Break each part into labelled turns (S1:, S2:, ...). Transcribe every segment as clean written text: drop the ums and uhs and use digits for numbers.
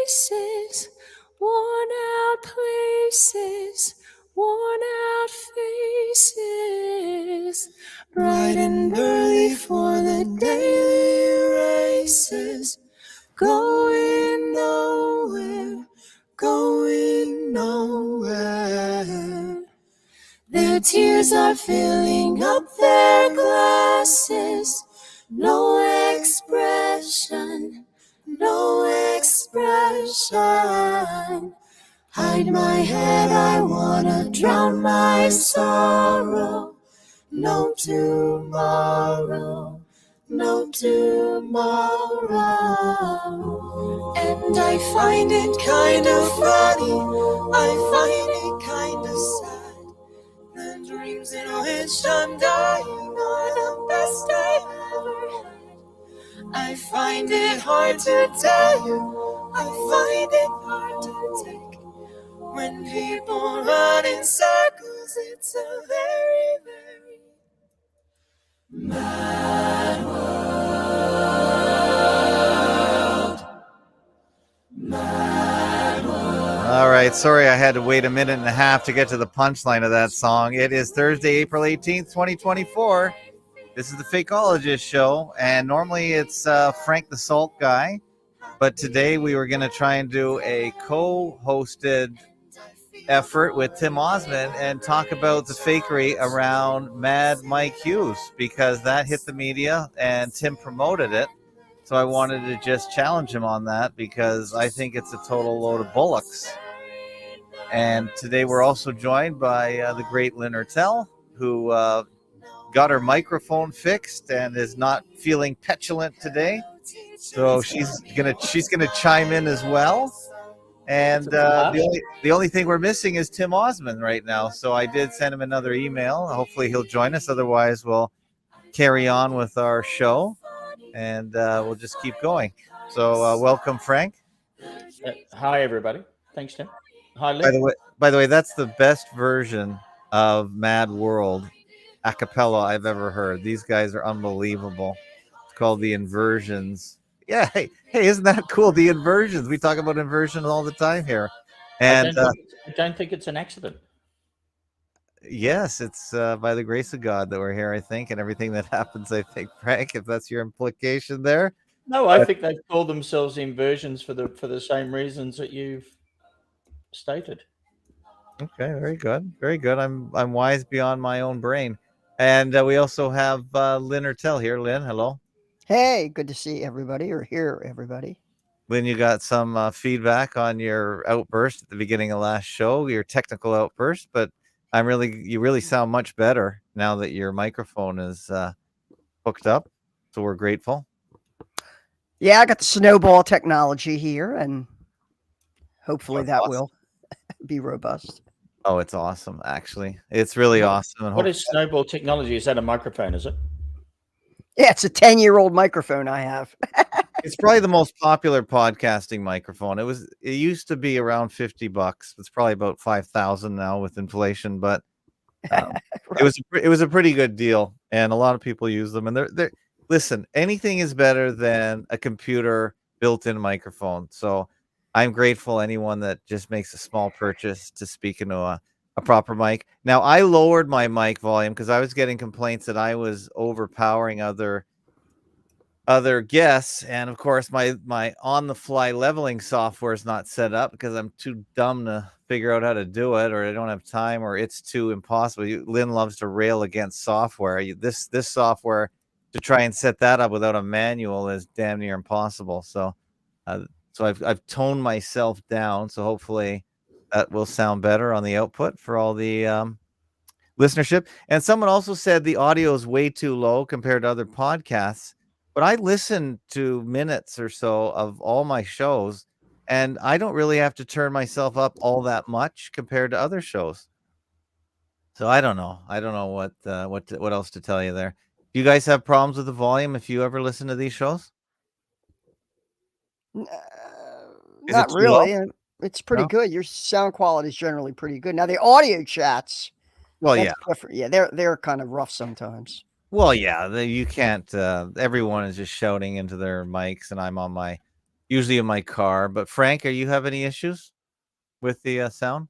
S1: faces, worn out places, worn out faces, bright and early for the daily races, going nowhere, going nowhere. Their tears are filling up their glasses, no expression, no expression. Hide my head, I wanna drown my sorrow. No tomorrow, no tomorrow. And I find it kind of funny, I find it kind of sad. The dreams in which I'm dying are the best I've ever had. I find it hard to tell you, I find it hard to take. When people run in circles, it's a very, very mad world. Mad world.
S2: All right, sorry I had to wait a minute and a half to get to the punchline of that song. It is Thursday, April 18th, 2024. This is the Fakeologist show, and normally it's Frank the Salt Guy, but today we were going to try and do a co-hosted effort with Tim Ozman and talk about the fakery around Mad Mike Hughes, because that hit the media and Tim promoted it. So I wanted to just challenge him on that because I think it's a total load of bullocks. And today we're also joined by the great Lynn Ertel, who got her microphone fixed and is not feeling petulant today. So she's gonna chime in as well. And the only thing we're missing is Tim Ozman right now. So I did send him another email. Hopefully he'll join us. Otherwise, we'll carry on with our show, and we'll just keep going. So welcome, Frank.
S3: Hi, everybody. Thanks, Tim. Hi, Lynn.
S2: By the way, that's the best version of Mad World a cappella I've ever heard. These guys are unbelievable. It's called The Inversions. Yeah, hey, isn't that cool? The Inversions. We talk about inversion all the time here. And
S3: I don't think it's an accident.
S2: Yes, it's by the grace of God that we're here, I think, and everything that happens, I think, Frank, if that's your implication there.
S3: No, I think they've called themselves inversions for the same reasons that you've stated.
S2: Okay, very good. Very good. I'm wise beyond my own brain. And we also have Lynn Ertel here. Lynn, hello.
S4: Hey, good to see everybody, or hear everybody.
S2: Lynn, you got some feedback on your outburst at the beginning of last show, your technical outburst, but you really sound much better now that your microphone is hooked up. So we're grateful.
S4: Yeah, I got the snowball technology here, and hopefully that will be robust.
S2: Oh, it's awesome, actually. It's really awesome. And
S3: what is snowball technology? Is that a microphone, is it?
S4: Yeah, it's a 10-year-old microphone I have.
S2: It's probably the most popular podcasting microphone. It used to be around $50. It's probably about 5,000 now with inflation, but right. it was a pretty good deal, and a lot of people use them. And they're listen, anything is better than a computer built-in microphone. So I'm grateful anyone that just makes a small purchase to speak into a proper mic. Now, I lowered my mic volume because I was getting complaints that I was overpowering other guests, and of course my on-the-fly leveling software is not set up because I'm too dumb to figure out how to do it, or I don't have time, or it's too impossible. Lynn loves to rail against software. This software, to try and set that up without a manual is damn near impossible. So I've toned myself down, so hopefully that will sound better on the output for all the listenership. And someone also said the audio is way too low compared to other podcasts. But I listen to minutes or so of all my shows, and I don't really have to turn myself up all that much compared to other shows. So I don't know. I don't know what else to tell you there. Do you guys have problems with the volume if you ever listen to these shows?
S4: Not really. It's pretty good. Your sound quality is generally pretty good. Now the audio chats.
S2: Well, yeah.
S4: Different. Yeah, they're kind of rough sometimes.
S2: Well, yeah, you can't. Everyone is just shouting into their mics, and I'm on my usually in my car. But Frank, are you have any issues with the sound?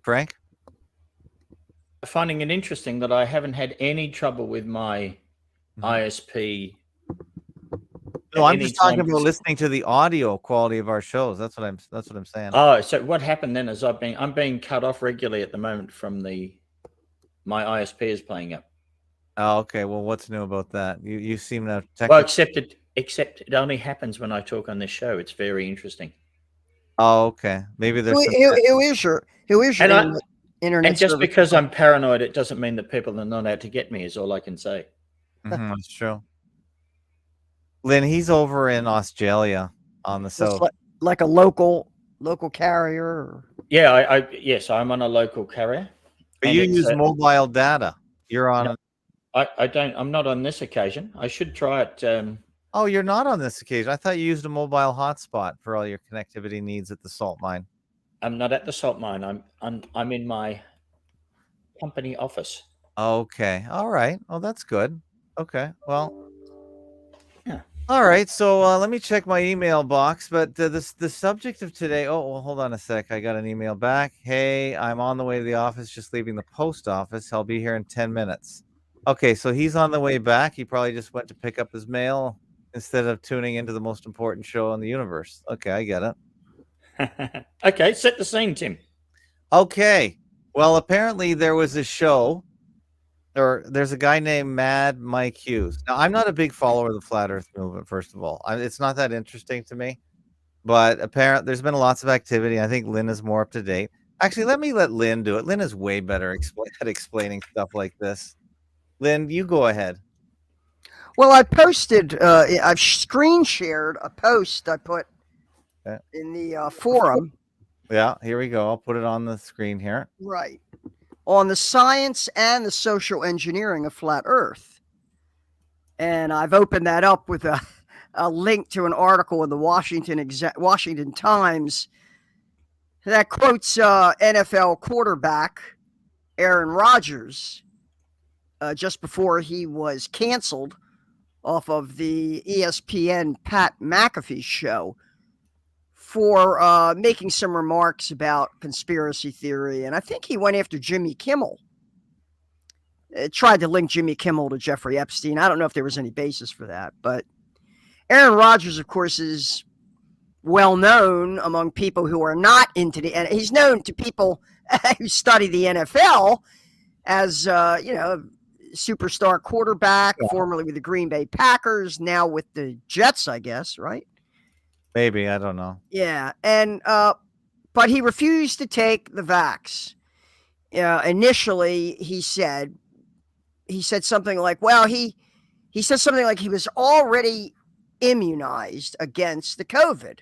S2: Frank?
S3: Finding it interesting that I haven't had any trouble with my ISP.
S2: No, I'm just talking
S3: anytime.
S2: about listening to the audio quality of our shows. That's what I'm saying.
S3: Oh, so what happened then is I'm being cut off regularly at the moment from my ISP is playing up.
S2: Oh, okay. Well, what's new about that? You seem to have
S3: Well, except it only happens when I talk on this show. It's very interesting.
S2: Oh, okay. Maybe there's some
S4: Who is your internet
S3: And just
S4: service
S3: because I'm paranoid, it doesn't mean that people are not out to get me. Is all I can say.
S2: That's true. Lynn, he's over in Australia on the south.
S4: like a local carrier. Or...
S3: Yeah, yes, I'm on a local carrier.
S2: But you use mobile data. You're on.
S3: No, I don't. I'm not on this occasion. I should try it.
S2: Oh, you're not on this occasion. I thought you used a mobile hotspot for all your connectivity needs at the salt mine.
S3: I'm not at the salt mine. I'm in my company office.
S2: Okay. All right. Oh, that's good. Okay. Well.
S3: Yeah.
S2: All right. So let me check my email box. But the subject of today. Oh, well, hold on a sec. I got an email back. Hey, I'm on the way to the office. Just leaving the post office. I'll be here in 10 minutes. Okay. So he's on the way back. He probably just went to pick up his mail instead of tuning into the most important show in the universe. Okay. I get it.
S3: Okay, set the scene, Tim.
S2: Okay. Well, apparently there was a show, or there's a guy named Mad Mike Hughes. Now, I'm not a big follower of the Flat Earth movement, first of all. It's not that interesting to me. But apparently there's been lots of activity. I think Lynn is more up to date. Actually, let Lynn do it. Lynn is way better at explaining stuff like this. Lynn, you go ahead.
S4: Well, I've screen shared a post I put in the forum.
S2: Yeah, here we go. I'll put it on the screen here.
S4: Right. On the science and the social engineering of flat Earth. And I've opened that up with a link to an article in the Washington Times that quotes NFL quarterback Aaron Rodgers just before he was canceled off of the ESPN Pat McAfee show for making some remarks about conspiracy theory. And I think he went after Jimmy Kimmel. Tried to link Jimmy Kimmel to Jeffrey Epstein. I don't know if there was any basis for that. But Aaron Rodgers, of course, is well known among people who are not into the... He's known to people who study the NFL as, superstar quarterback, formerly with the Green Bay Packers, now with the Jets, I guess, right?
S2: Maybe, I don't know.
S4: Yeah, and but he refused to take the vax. Initially, he said something like, well, he said something like he was already immunized against the COVID.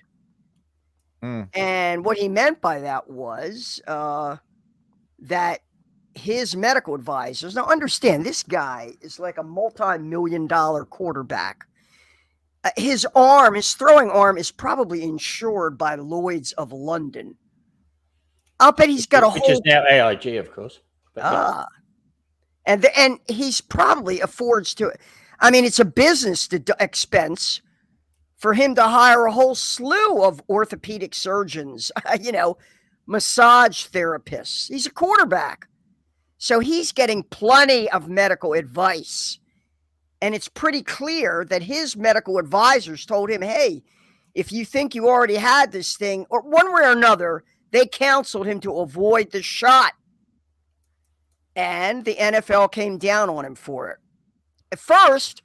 S4: And what he meant by that was that his medical advisors, now understand, this guy is like a multi-million-dollar quarterback. His throwing arm is probably insured by Lloyd's of London. I'll bet he's got
S3: which is now AIG, of course.
S4: And he's probably affords to. I mean, it's a business expense for him to hire a whole slew of orthopedic surgeons, massage therapists. He's a quarterback, so he's getting plenty of medical advice. And it's pretty clear that his medical advisors told him, hey, if you think you already had this thing, or one way or another, they counseled him to avoid the shot. And the NFL came down on him for it. At first,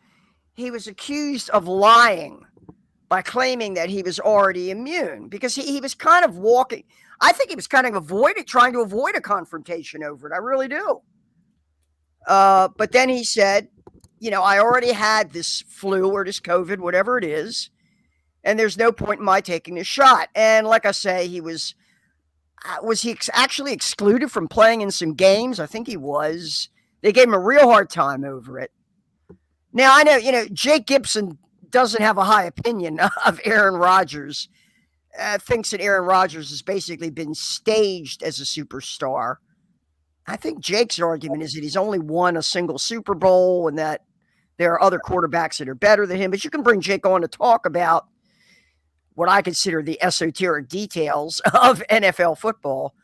S4: he was accused of lying by claiming that he was already immune because he was kind of walking. I think he was kind of trying to avoid a confrontation over it. I really do. But then he said, I already had this flu or this COVID, whatever it is, and there's no point in my taking this shot. And like I say, he was he actually excluded from playing in some games? I think he was. They gave him a real hard time over it. Now, I know, Jake Gibson doesn't have a high opinion of Aaron Rodgers. Thinks that Aaron Rodgers has basically been staged as a superstar. I think Jake's argument is that he's only won a single Super Bowl and that There are other quarterbacks that are better than him, but you can bring Jake on to talk about what I consider the esoteric details of NFL football.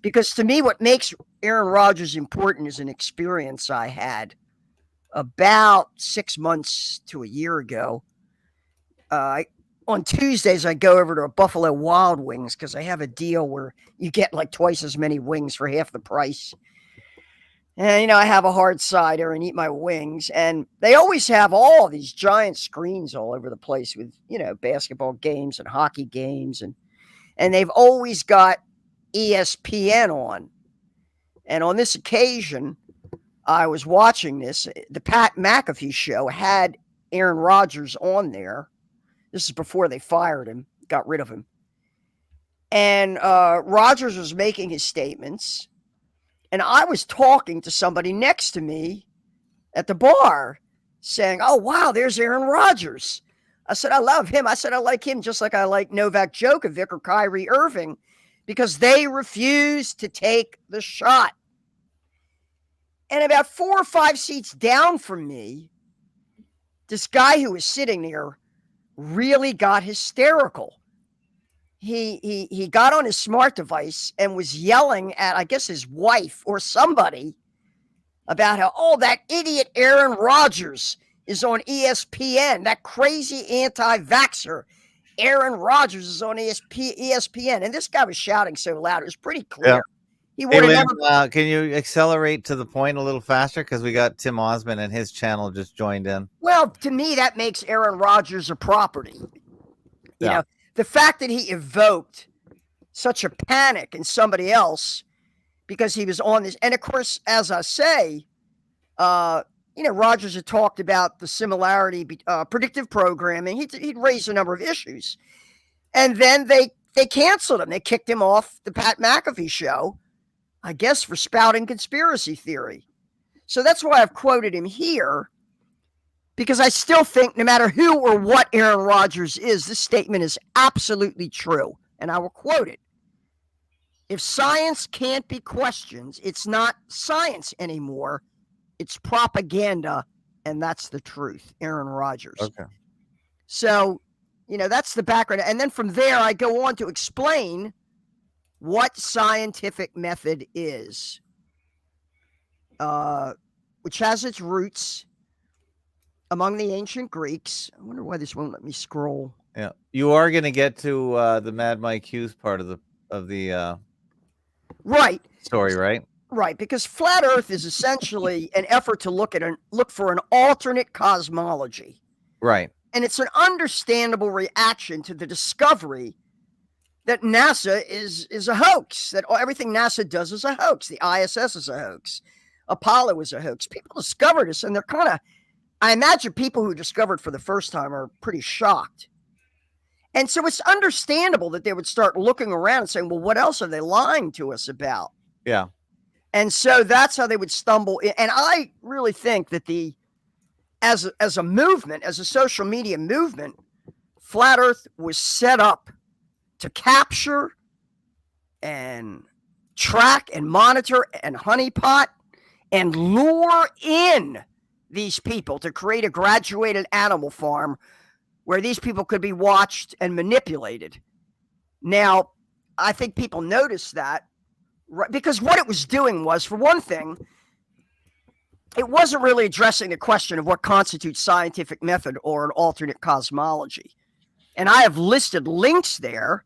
S4: Because to me, what makes Aaron Rodgers important is an experience I had about 6 months to a year ago. On Tuesdays, I go over to a Buffalo Wild Wings because I have a deal where you get like twice as many wings for half the price. And, I have a hard cider and eat my wings. And they always have all these giant screens all over the place with, basketball games and hockey games. And they've always got ESPN on. And on this occasion, I was watching this. The Pat McAfee show had Aaron Rodgers on there. This is before they fired him, got rid of him. And Rodgers was making his statements. And I was talking to somebody next to me at the bar saying, oh, wow, there's Aaron Rodgers. I said, I love him. I said, I like him just like I like Novak Djokovic or Kyrie Irving because they refuse to take the shot. And about 4 or 5 seats down from me, this guy who was sitting there really got hysterical. He got on his smart device and was yelling at, I guess, his wife or somebody about how, that idiot Aaron Rodgers is on ESPN. That crazy anti-vaxxer Aaron Rodgers is on ESPN. And this guy was shouting so loud, it was pretty clear.
S2: Yeah. Hey, can you accelerate to the point a little faster? Because we got Tim Ozman and his channel just joined in.
S4: Well, to me, that makes Aaron Rodgers a property. You know, the fact that he evoked such a panic in somebody else because he was on this. And of course, as I say, Rodgers had talked about the similarity, predictive programming. He'd raised a number of issues. And then they canceled him. They kicked him off the Pat McAfee show, I guess, for spouting conspiracy theory. So that's why I've quoted him here. Because I still think no matter who or what Aaron Rodgers is, this statement is absolutely true. And I will quote it. If science can't be questioned, it's not science anymore. It's propaganda. And that's the truth. Aaron Rodgers.
S2: Okay.
S4: So, that's the background. And then from there, I go on to explain what scientific method is, which has its roots among the ancient Greeks. I wonder why this won't let me scroll.
S2: Yeah, you are going to get to the Mad Mike Hughes part of the
S4: right
S2: story, right?
S4: Right, because flat Earth is essentially an effort to look for an alternate cosmology.
S2: Right,
S4: and it's an understandable reaction to the discovery that NASA is a hoax. That everything NASA does is a hoax. The ISS is a hoax. Apollo is a hoax. People discovered this, and they're kind of. I imagine people who discovered for the first time are pretty shocked. And so it's understandable that they would start looking around and saying, well, what else are they lying to us about?
S2: Yeah.
S4: And so that's how they would stumble in. And I really think that as a movement, as a social media movement, Flat Earth was set up to capture and track and monitor and honeypot and lure in these people to create a graduated animal farm where these people could be watched and manipulated. Now, I think people noticed that because what it was doing was, for one thing, it wasn't really addressing the question of what constitutes scientific method or an alternate cosmology. And I have listed links there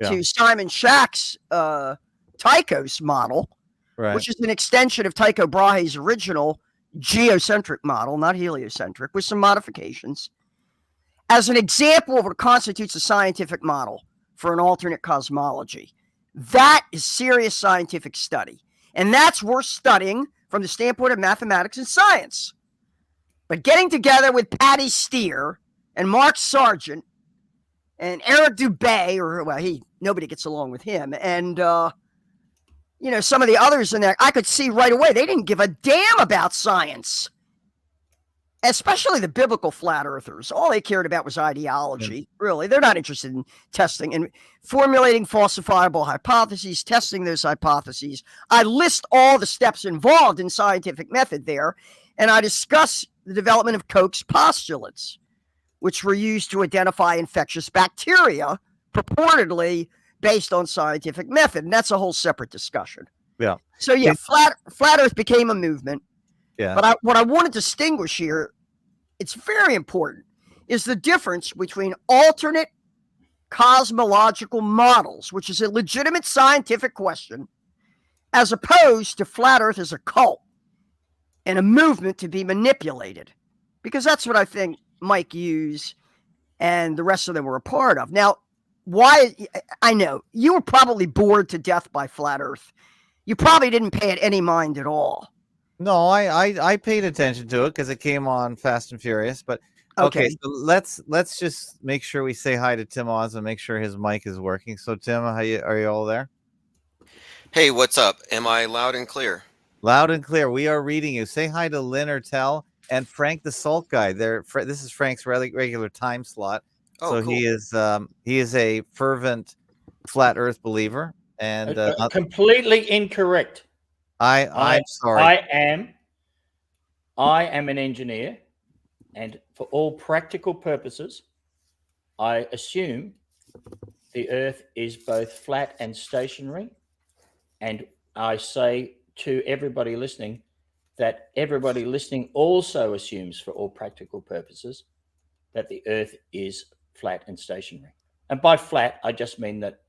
S4: to Simon Shack's Tycho's model, which is an extension of Tycho Brahe's original geocentric model, not heliocentric, with some modifications, as an example of what constitutes a scientific model for an alternate cosmology. That is serious scientific study. And that's worth studying from the standpoint of mathematics and science. But getting together with Patty Steer and Mark Sargent and Eric Dubay, nobody gets along with him, and some of the others in there, I could see right away they didn't give a damn about science, especially the biblical flat earthers. All they cared about was ideology, really. They're not interested in testing and formulating falsifiable hypotheses, testing those hypotheses. I list all the steps involved in scientific method there, and I discuss the development of Koch's postulates, which were used to identify infectious bacteria, purportedly based on scientific method. And that's a whole separate discussion.
S2: Yeah.
S4: So, yeah, flat Earth became a movement.
S2: Yeah.
S4: But what I want to distinguish here, it's very important, is the difference between alternate cosmological models, which is a legitimate scientific question, as opposed to flat Earth as a cult and a movement to be manipulated. Because that's what I think Mike Hughes and the rest of them were a part of. Now, why? I know you were probably bored to death by flat Earth. You probably didn't pay it any mind at all.
S2: No, I paid attention to it because it came on Fast and Furious. But okay, so let's just make sure we say hi to Tim Ozman, make sure his mic is working. So Tim, are you all there?
S5: Hey, what's up? Am I loud and clear?
S2: Loud and clear. We are reading you. Say hi to Lynn Ertel and Frank the Salt Guy. This is Frank's regular time slot.
S5: Oh,
S2: so
S5: cool.
S2: he is a fervent flat Earth believer, and
S3: completely incorrect.
S2: I'm sorry.
S3: I am an engineer, and for all practical purposes, I assume the Earth is both flat and stationary. And I say to everybody listening that everybody listening also assumes, for all practical purposes, that the Earth is flat and stationary. And by flat, I just mean that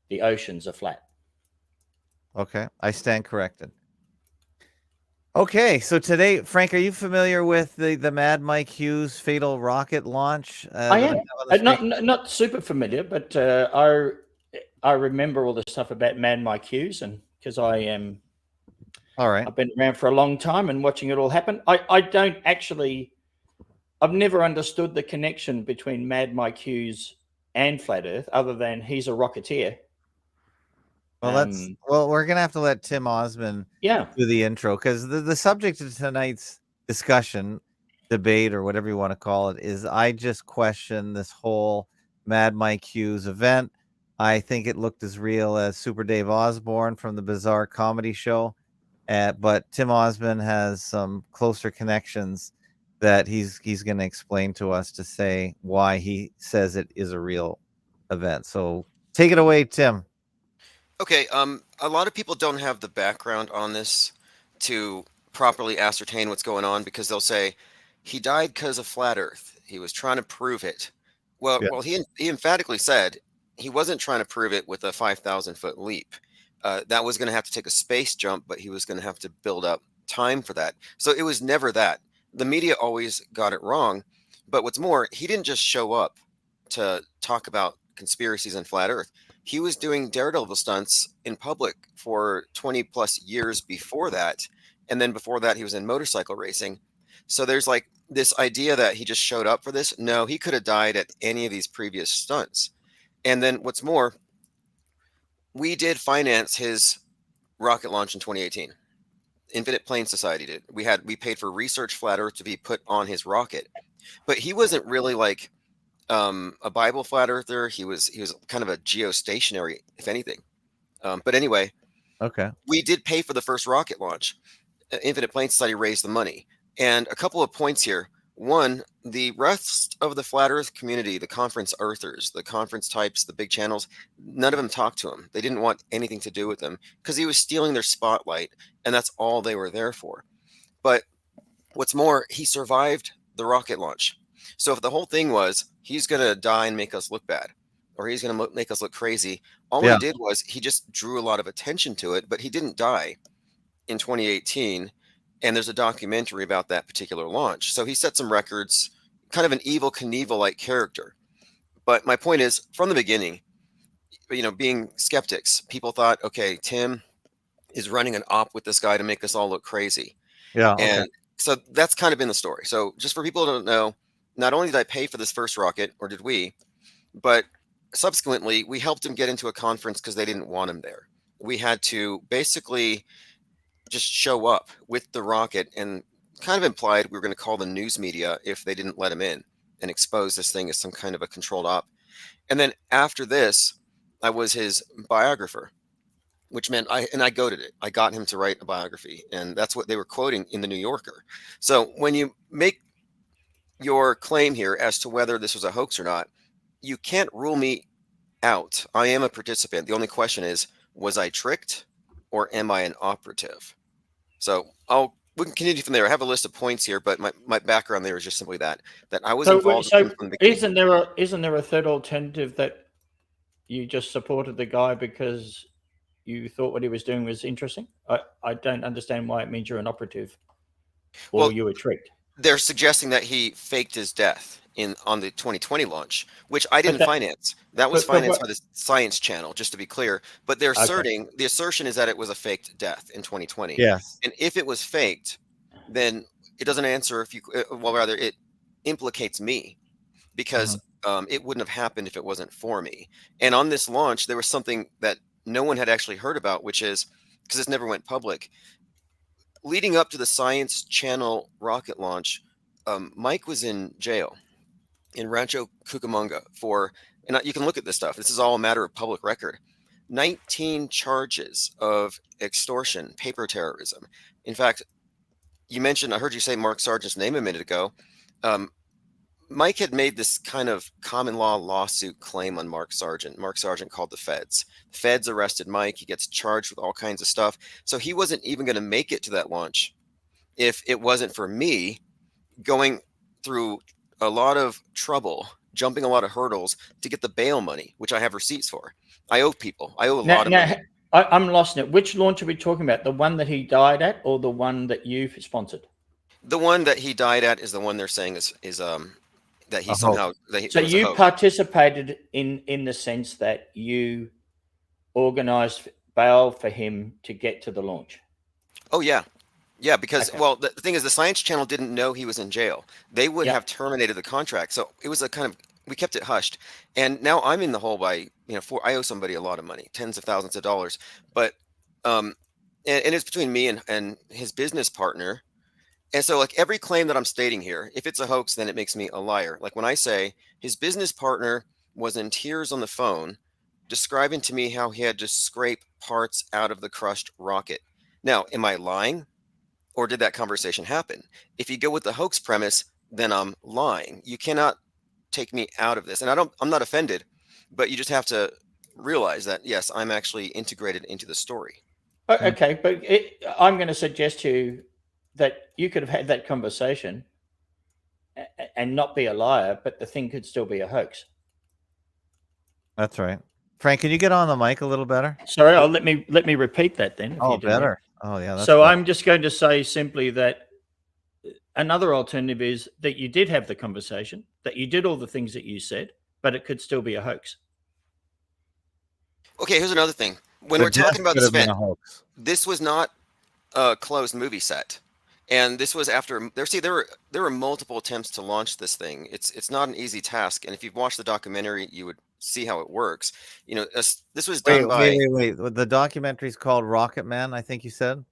S3: the oceans are flat.
S2: Okay, I stand corrected. Okay, so today, Frank, are you familiar with the Mad Mike Hughes fatal rocket launch?
S3: I am. Not super familiar, but I remember all the stuff about Mad Mike Hughes, and because I am,
S2: all right,
S3: I've been around for a long time and watching it all happen. I don't actually, I've never understood the connection between Mad Mike Hughes and flat Earth, other than he's a rocketeer.
S2: Well, we're gonna have to let Tim Ozman do the intro, because the subject of tonight's discussion, debate, or whatever you want to call it, is I just question this whole Mad Mike Hughes event. I think it looked as real as Super Dave Osborne from the Bizarre Comedy Show, but Tim Ozman has some closer connections that he's going to explain to us to say why he says it is a real event. So take it away, Tim.
S5: Okay, a lot of people don't have the background on this to properly ascertain what's going on, because they'll say he died because of flat Earth. He was trying to prove it. Well, he emphatically said he wasn't trying to prove it with a 5,000-foot leap. That was going to have to take a space jump, but he was going to have to build up time for that. So it was never that. The media always got it wrong. But what's more, he didn't just show up to talk about conspiracies and flat Earth. He was doing daredevil stunts in public for 20 plus years before that. And then before that, he was in motorcycle racing. So there's like this idea that he just showed up for this. No, he could have died at any of these previous stunts. And then what's more, we did finance his rocket launch in 2018. Infinite Plane Society did. We paid for research flat Earth to be put on his rocket. But he wasn't really like a Bible flat earther. He was kind of a geostationary, if anything. But anyway,
S2: okay,
S5: we did pay for the first rocket launch. Infinite Plane Society raised the money. And a couple of points here. One, the rest of the flat Earth community, the conference earthers, the conference types, the big channels, none of them talked to him. They didn't want anything to do with him because he was stealing their spotlight, and that's all they were there for. But what's more, he survived the rocket launch. So if the whole thing was he's going to die and make us look bad, or he's going to make us look crazy, all he did was he just drew a lot of attention to it, but he didn't die in 2018. And there's a documentary about that particular launch. So he set some records, kind of an Evel Knievel-like character. But my point is, from the beginning, being skeptics, people thought, okay, Tim is running an op with this guy to make us all look crazy.
S2: Yeah.
S5: And so that's kind of been the story. So just for people who don't know, not only did I pay for this first rocket, or did we, but subsequently we helped him get into a conference because they didn't want him there. We had to basically just show up with the rocket, and kind of implied we were going to call the news media if they didn't let him in and expose this thing as some kind of a controlled op. And then after this, I was his biographer. which meant I goaded it. I got him to write a biography, and that's what they were quoting in the New Yorker. So when you make your claim here as to whether this was a hoax or not, you can't rule me out. I am a participant. The only question is, was I tricked or am I an operative? So we can continue from there. I have a list of points here, but my background there is just simply that I was involved from the beginning.
S3: Isn't there a third alternative that you just supported the guy because you thought what he was doing was interesting? I don't understand why it means you're an operative or
S5: Well,
S3: you were tricked.
S5: They're suggesting that he faked his death on the 2020 launch, which I didn't finance. That was financed by the Science Channel, just to be clear. But they're asserting the assertion is that it was a faked death in 2020.
S2: Yes.
S5: And if it was faked, then it doesn't answer if you. Well, rather, it implicates me because it wouldn't have happened if it wasn't for me. And on this launch, there was something that no one had actually heard about, which is because this never went public. Leading up to the Science Channel rocket launch, Mike was in jail in Rancho Cucamonga and you can look at this stuff. This is all a matter of public record. 19 charges of extortion, paper terrorism. In fact, I heard you say Mark Sargent's name a minute ago. Mike had made this kind of common law lawsuit claim on Mark Sargent. Mark Sargent called the feds. The feds arrested Mike. He gets charged with all kinds of stuff. So he wasn't even going to make it to that launch if it wasn't for me going through a lot of trouble, jumping a lot of hurdles to get the bail money, which I have receipts for. I owe people. I owe a lot of money.
S3: I'm lost now. Which launch are we talking about? The one that he died at or the one that you've sponsored?
S5: The one that he died at is the one they're saying is that he somehow.
S3: So you participated in the sense that you organized bail for him to get to the launch.
S5: Oh yeah, because the thing is, the Science Channel didn't know he was in jail. They would have terminated the contract. So it was we kept it hushed, and now I'm in the hole by I owe somebody a lot of money, tens of thousands of dollars, but and it's between me and his business partner. And so, like, every claim that I'm stating here, if it's a hoax, then it makes me a liar. Like when I say his business partner was in tears on the phone, describing to me how he had to scrape parts out of the crushed rocket. Now, am I lying, or did that conversation happen? If you go with the hoax premise, then I'm lying. You cannot take me out of this. And I'm not offended, but you just have to realize that, yes, I'm actually integrated into the story.
S3: Okay, but I'm going to suggest to you that you could have had that conversation and not be a liar, but the thing could still be a hoax.
S2: That's right. Frank, can you get on the mic a little better?
S3: Sorry, let me repeat that then.
S2: Oh, better. Oh, yeah.
S3: So better. I'm just going to say simply that another alternative is that you did have the conversation, that you did all the things that you said, but it could still be a hoax.
S5: Okay, here's another thing. When we're talking about this event, this was not a closed movie set. And this was after there were multiple attempts to launch this thing. It's not an easy task. And if you've watched the documentary, you would see how it works. This was done by.
S2: Wait. The documentary's called Rocket Man, I think you said.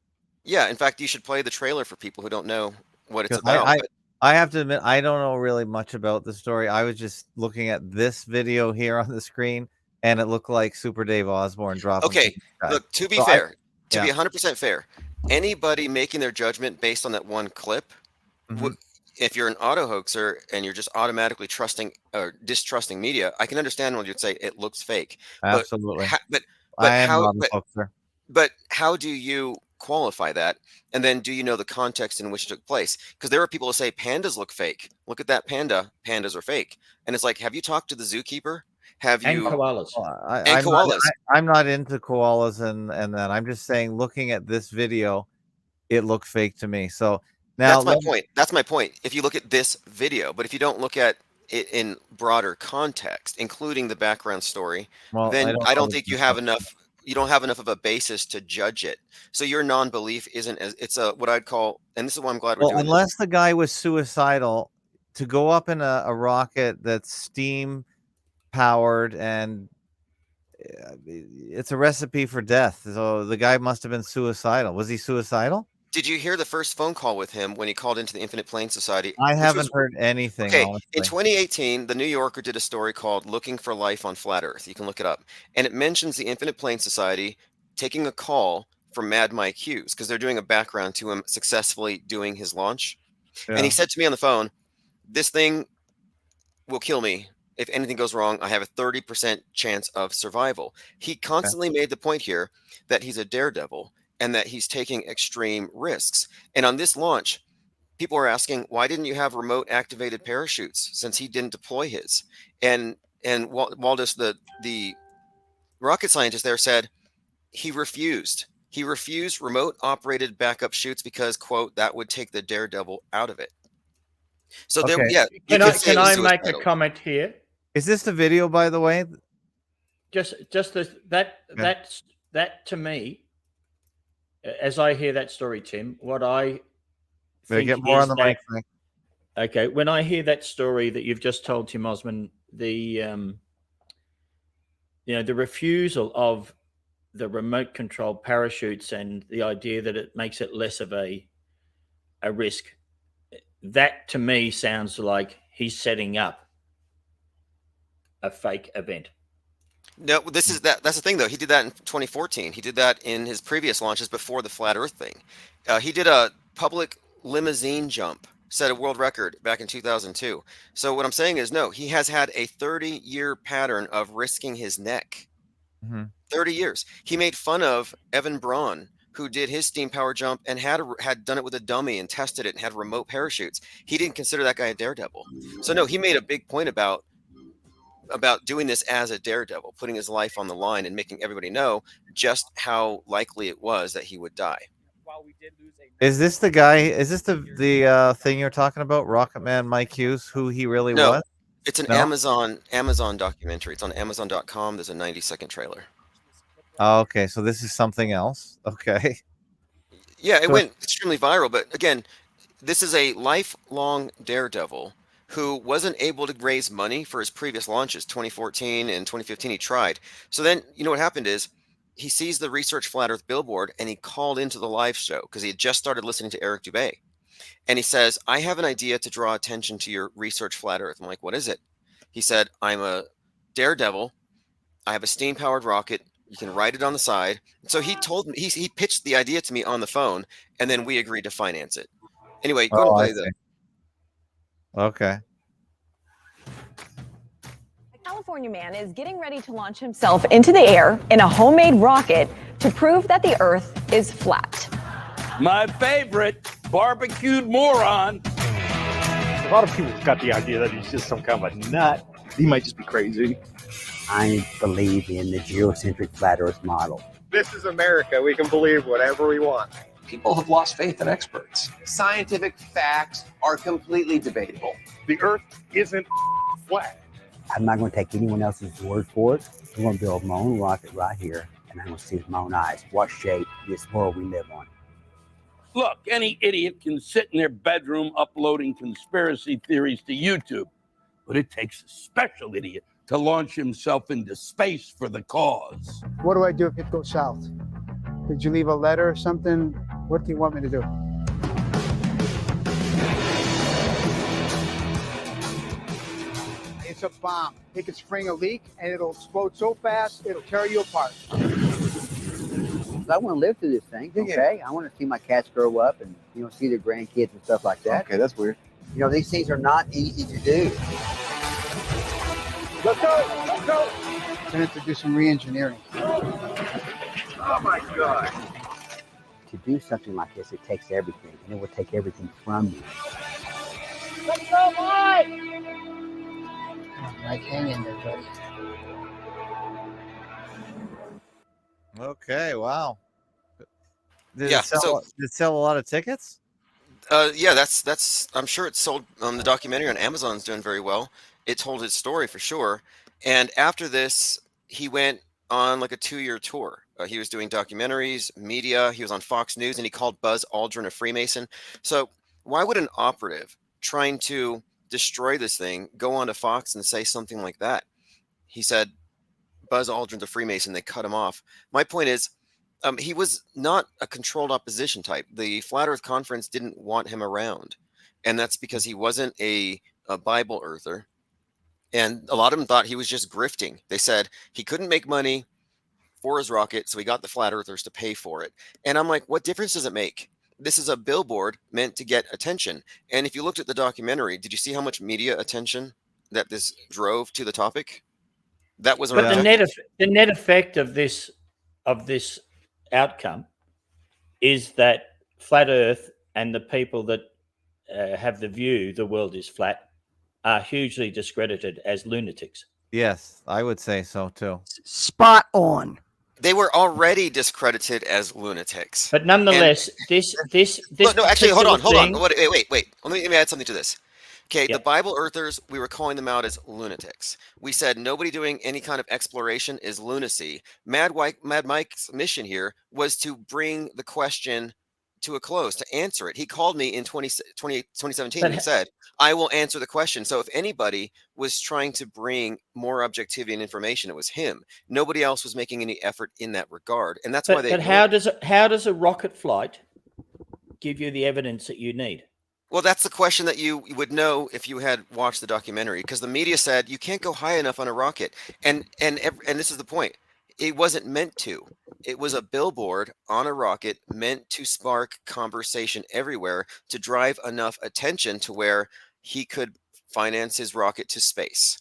S5: Yeah. In fact, you should play the trailer for people who don't know what it's about.
S2: I have to admit, I don't know really much about the story. I was just looking at this video here on the screen, and it looked like Super Dave Osborne dropping.
S5: Okay. Look, to be fair, to be 100% fair, anybody making their judgment based on that one clip, if you're an auto hoaxer and you're just automatically trusting or distrusting media, I can understand when you'd say it looks fake.
S2: Absolutely.
S5: But how do you qualify that? And then do you know the context in which it took place? Because there are people who say pandas look fake. Look at that panda. Pandas are fake. And it's like, have you talked to the zookeeper? And
S3: koalas.
S5: Koalas.
S2: I'm not into koalas and that. I'm just saying, looking at this video, it looked fake to me. So now
S5: that's my point. If you look at this video, but if you don't look at it in broader context, including the background story, then I don't think you have enough. You don't have enough of a basis to judge it. So your non-belief isn't as it's what I'd call, and this is why I'm glad we're doing
S2: unless
S5: this.
S2: The guy was suicidal, to go up in a rocket that's steam powered and it's a recipe for death. So the guy must have been suicidal. Was he suicidal?
S5: Did you hear the first phone call with him when he called into the Infinite Plane Society?
S2: I haven't heard anything.
S5: Okay,
S2: honestly.
S5: In 2018, the New Yorker did a story called "Looking for Life on Flat Earth." You can look it up, and it mentions the Infinite Plane Society taking a call from Mad Mike Hughes because they're doing a background to him successfully doing his launch.
S2: Yeah.
S5: And he said to me on the phone, "This thing will kill me. If anything goes wrong, I have a 30% chance of survival." He constantly made the point here that he's a daredevil and that he's taking extreme risks. And on this launch, people are asking, why didn't you have remote activated parachutes since he didn't deploy his? And Waldus, the rocket scientist there, said he refused. He refused remote operated backup shoots because, quote, that would take the daredevil out of it. So there,
S2: Okay.
S5: yeah, you
S3: Can
S5: could
S3: I
S5: say it
S3: can
S5: was
S3: I make a
S5: suicidal.
S3: comment here?
S2: Is this the video, by the way?
S3: Just that to me, as I hear that story, Tim, what I
S2: Better
S3: think
S2: get more
S3: is
S2: on the
S3: that
S2: mic, Frank.
S3: okay, when I hear that story that you've just told, Tim Ozman, the the refusal of the remote control parachutes and the idea that it makes it less of a risk, that to me sounds like he's setting up a fake event.
S5: No, that's the thing though. He did that in 2014. He did that in his previous launches before the flat Earth thing. He did a public limousine jump, set a world record back in 2002. So what I'm saying is, no, he has had a 30-year pattern of risking his neck.
S2: Mhm.
S5: 30 years. He made fun of Evan Braun, who did his steam power jump and had done it with a dummy and tested it and had remote parachutes. He didn't consider that guy a daredevil. So no, he made a big point about doing this as a daredevil, putting his life on the line and making everybody know just how likely it was that he would die.
S2: Is this the guy? Is this the thing you're talking about, Rocket Man Mike Hughes, who he really
S5: No,
S2: was?
S5: it's an
S2: No?
S5: Amazon documentary. It's on Amazon.com. There's a 90-second trailer.
S2: Oh, okay, so this is something else. Okay.
S5: Yeah, it
S2: So-
S5: went extremely viral. But again, this is a lifelong daredevil who wasn't able to raise money for his previous launches. 2014 and 2015 he tried. So then, you know what happened is he sees the Research Flat Earth billboard and he called into the live show because he had just started listening to Eric Dubay. And he says, "I have an idea to draw attention to your Research Flat Earth." I'm like, "What is it?" He said, "I'm a daredevil. I have a steam powered rocket. You can ride it on the side." So he told me, he pitched the idea to me on the phone, and then we agreed to finance it. Anyway, go and
S2: Oh, I
S5: play the.
S2: see. Okay.
S6: A California man is getting ready to launch himself into the air in a homemade rocket to prove that the Earth is flat.
S7: My favorite, barbecued moron.
S8: A lot of people got the idea that he's just some kind of a nut. He might just be crazy.
S9: I believe in the geocentric flat Earth model.
S8: This is America. We can believe whatever we want.
S10: People have lost faith in experts.
S11: Scientific facts are completely debatable.
S8: The Earth isn't flat.
S9: I'm not going to take anyone else's word for it. I'm going to build my own rocket right here, and I'm going to see with my own eyes what shape this world we live on.
S7: Look, any idiot can sit in their bedroom uploading conspiracy theories to YouTube, but it takes a special idiot to launch himself into space for the cause.
S12: What do I do if it goes south? Could you leave a letter or something? What do you want me to do? It's a bomb. It can spring a leak and it'll explode so fast, it'll tear you apart.
S9: I want to live through this thing, okay? I want to see my cats grow up and, see their grandkids and stuff like that.
S11: Okay, that's weird.
S9: These things are not easy to do.
S12: Let's go! Let's go! I'm going to do some re-engineering.
S8: Oh my God.
S9: To do something like this, it takes everything, and it will take everything from you.
S12: Let's go, Mike! Mike, hang in there, buddy.
S2: Okay. Wow. Did
S5: Yeah,
S2: it sell a lot of tickets?
S5: Yeah, that's. I'm sure it's sold. The documentary on Amazon's doing very well. It told his story for sure. And after this, he went on like a 2-year tour. He was doing documentaries, media. He was on Fox News, and he called Buzz Aldrin a Freemason. So why would an operative trying to destroy this thing go on to Fox and say something like that? He said Buzz Aldrin's a Freemason. They cut him off. My point is, he was not a controlled opposition type. The Flat Earth Conference didn't want him around, and that's because he wasn't a Bible earther. And a lot of them thought he was just grifting. They said he couldn't make money for his rocket, so he got the flat earthers to pay for it. And I'm like, what difference does it make? This is a billboard meant to get attention. And if you looked at the documentary, did you see how much media attention that this drove to the topic? That was our
S3: But
S5: objective.
S3: the net effect of this outcome is that flat Earth and the people that have the view the world is flat are hugely discredited as lunatics.
S2: Yes, I would say so too.
S4: Spot on.
S5: They were already discredited as lunatics.
S3: But nonetheless, this
S5: Look, no, actually, hold on.
S3: thing-
S5: Wait. Let me add something to this. Okay, the Bible Earthers, we were calling them out as lunatics. We said nobody doing any kind of exploration is lunacy. Mad Mike's mission here was to bring the question to a close, to answer it. He called me in 2017 and said, I will answer the question. So if anybody was trying to bring more objectivity and information, it was him. Nobody else was making any effort in that regard. And that's why they...
S3: But how does a rocket flight give you the evidence that you need?
S5: Well, that's the question that you would know if you had watched the documentary, because the media said you can't go high enough on a rocket. And this is the point. It wasn't meant to. It was a billboard on a rocket meant to spark conversation everywhere to drive enough attention to where he could finance his rocket to space.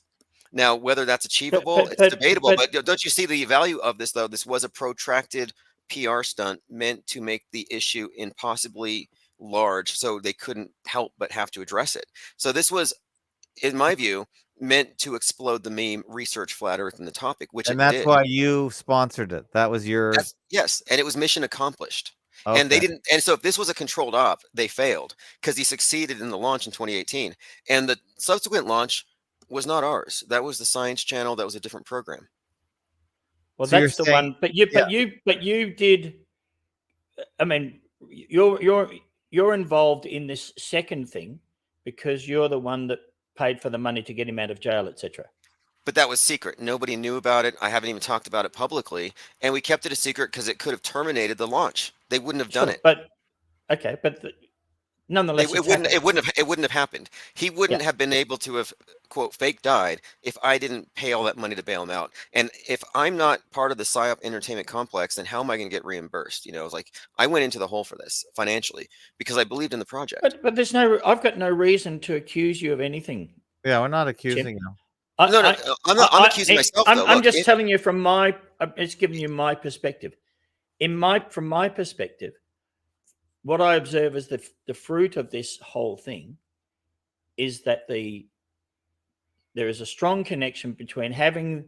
S5: Now, whether that's achievable, it's debatable. But don't you see the value of this, though? This was a protracted PR stunt meant to make the issue impossibly large, so they couldn't help but have to address it. So this was, in my view, meant to explode the meme research flat earth in the topic, which
S2: and
S5: it
S2: that's
S5: did.
S2: why you sponsored it. That was your...
S5: Yes, and it was mission accomplished.
S2: Okay.
S5: And they didn't, and so if this was a controlled op, they failed, because he succeeded in the launch in 2018. And the subsequent launch was not ours. That was the Science Channel. That was a different program.
S3: Well, so that's the one. But you did. I mean, you're involved in this second thing because you're the one that paid for the money to get him out of jail, etc.
S5: But that was secret. Nobody knew about it. I haven't even talked about it publicly, and we kept it a secret because it could have terminated the launch. They wouldn't have done it.
S3: But okay, nonetheless,
S5: it wouldn't have happened. He wouldn't have been able to have, quote, fake died if I didn't pay all that money to bail him out. And if I'm not part of the PSYOP entertainment complex, then how am I going to get reimbursed? You know, it's like I went into the hole for this financially because I believed in the project.
S3: But I've got no reason to accuse you of anything.
S2: Yeah, we're not accusing you.
S5: I'm not accusing myself.
S3: I'm just telling you from I'm just giving you my perspective. From my perspective, what I observe as the fruit of this whole thing is that there is a strong connection between having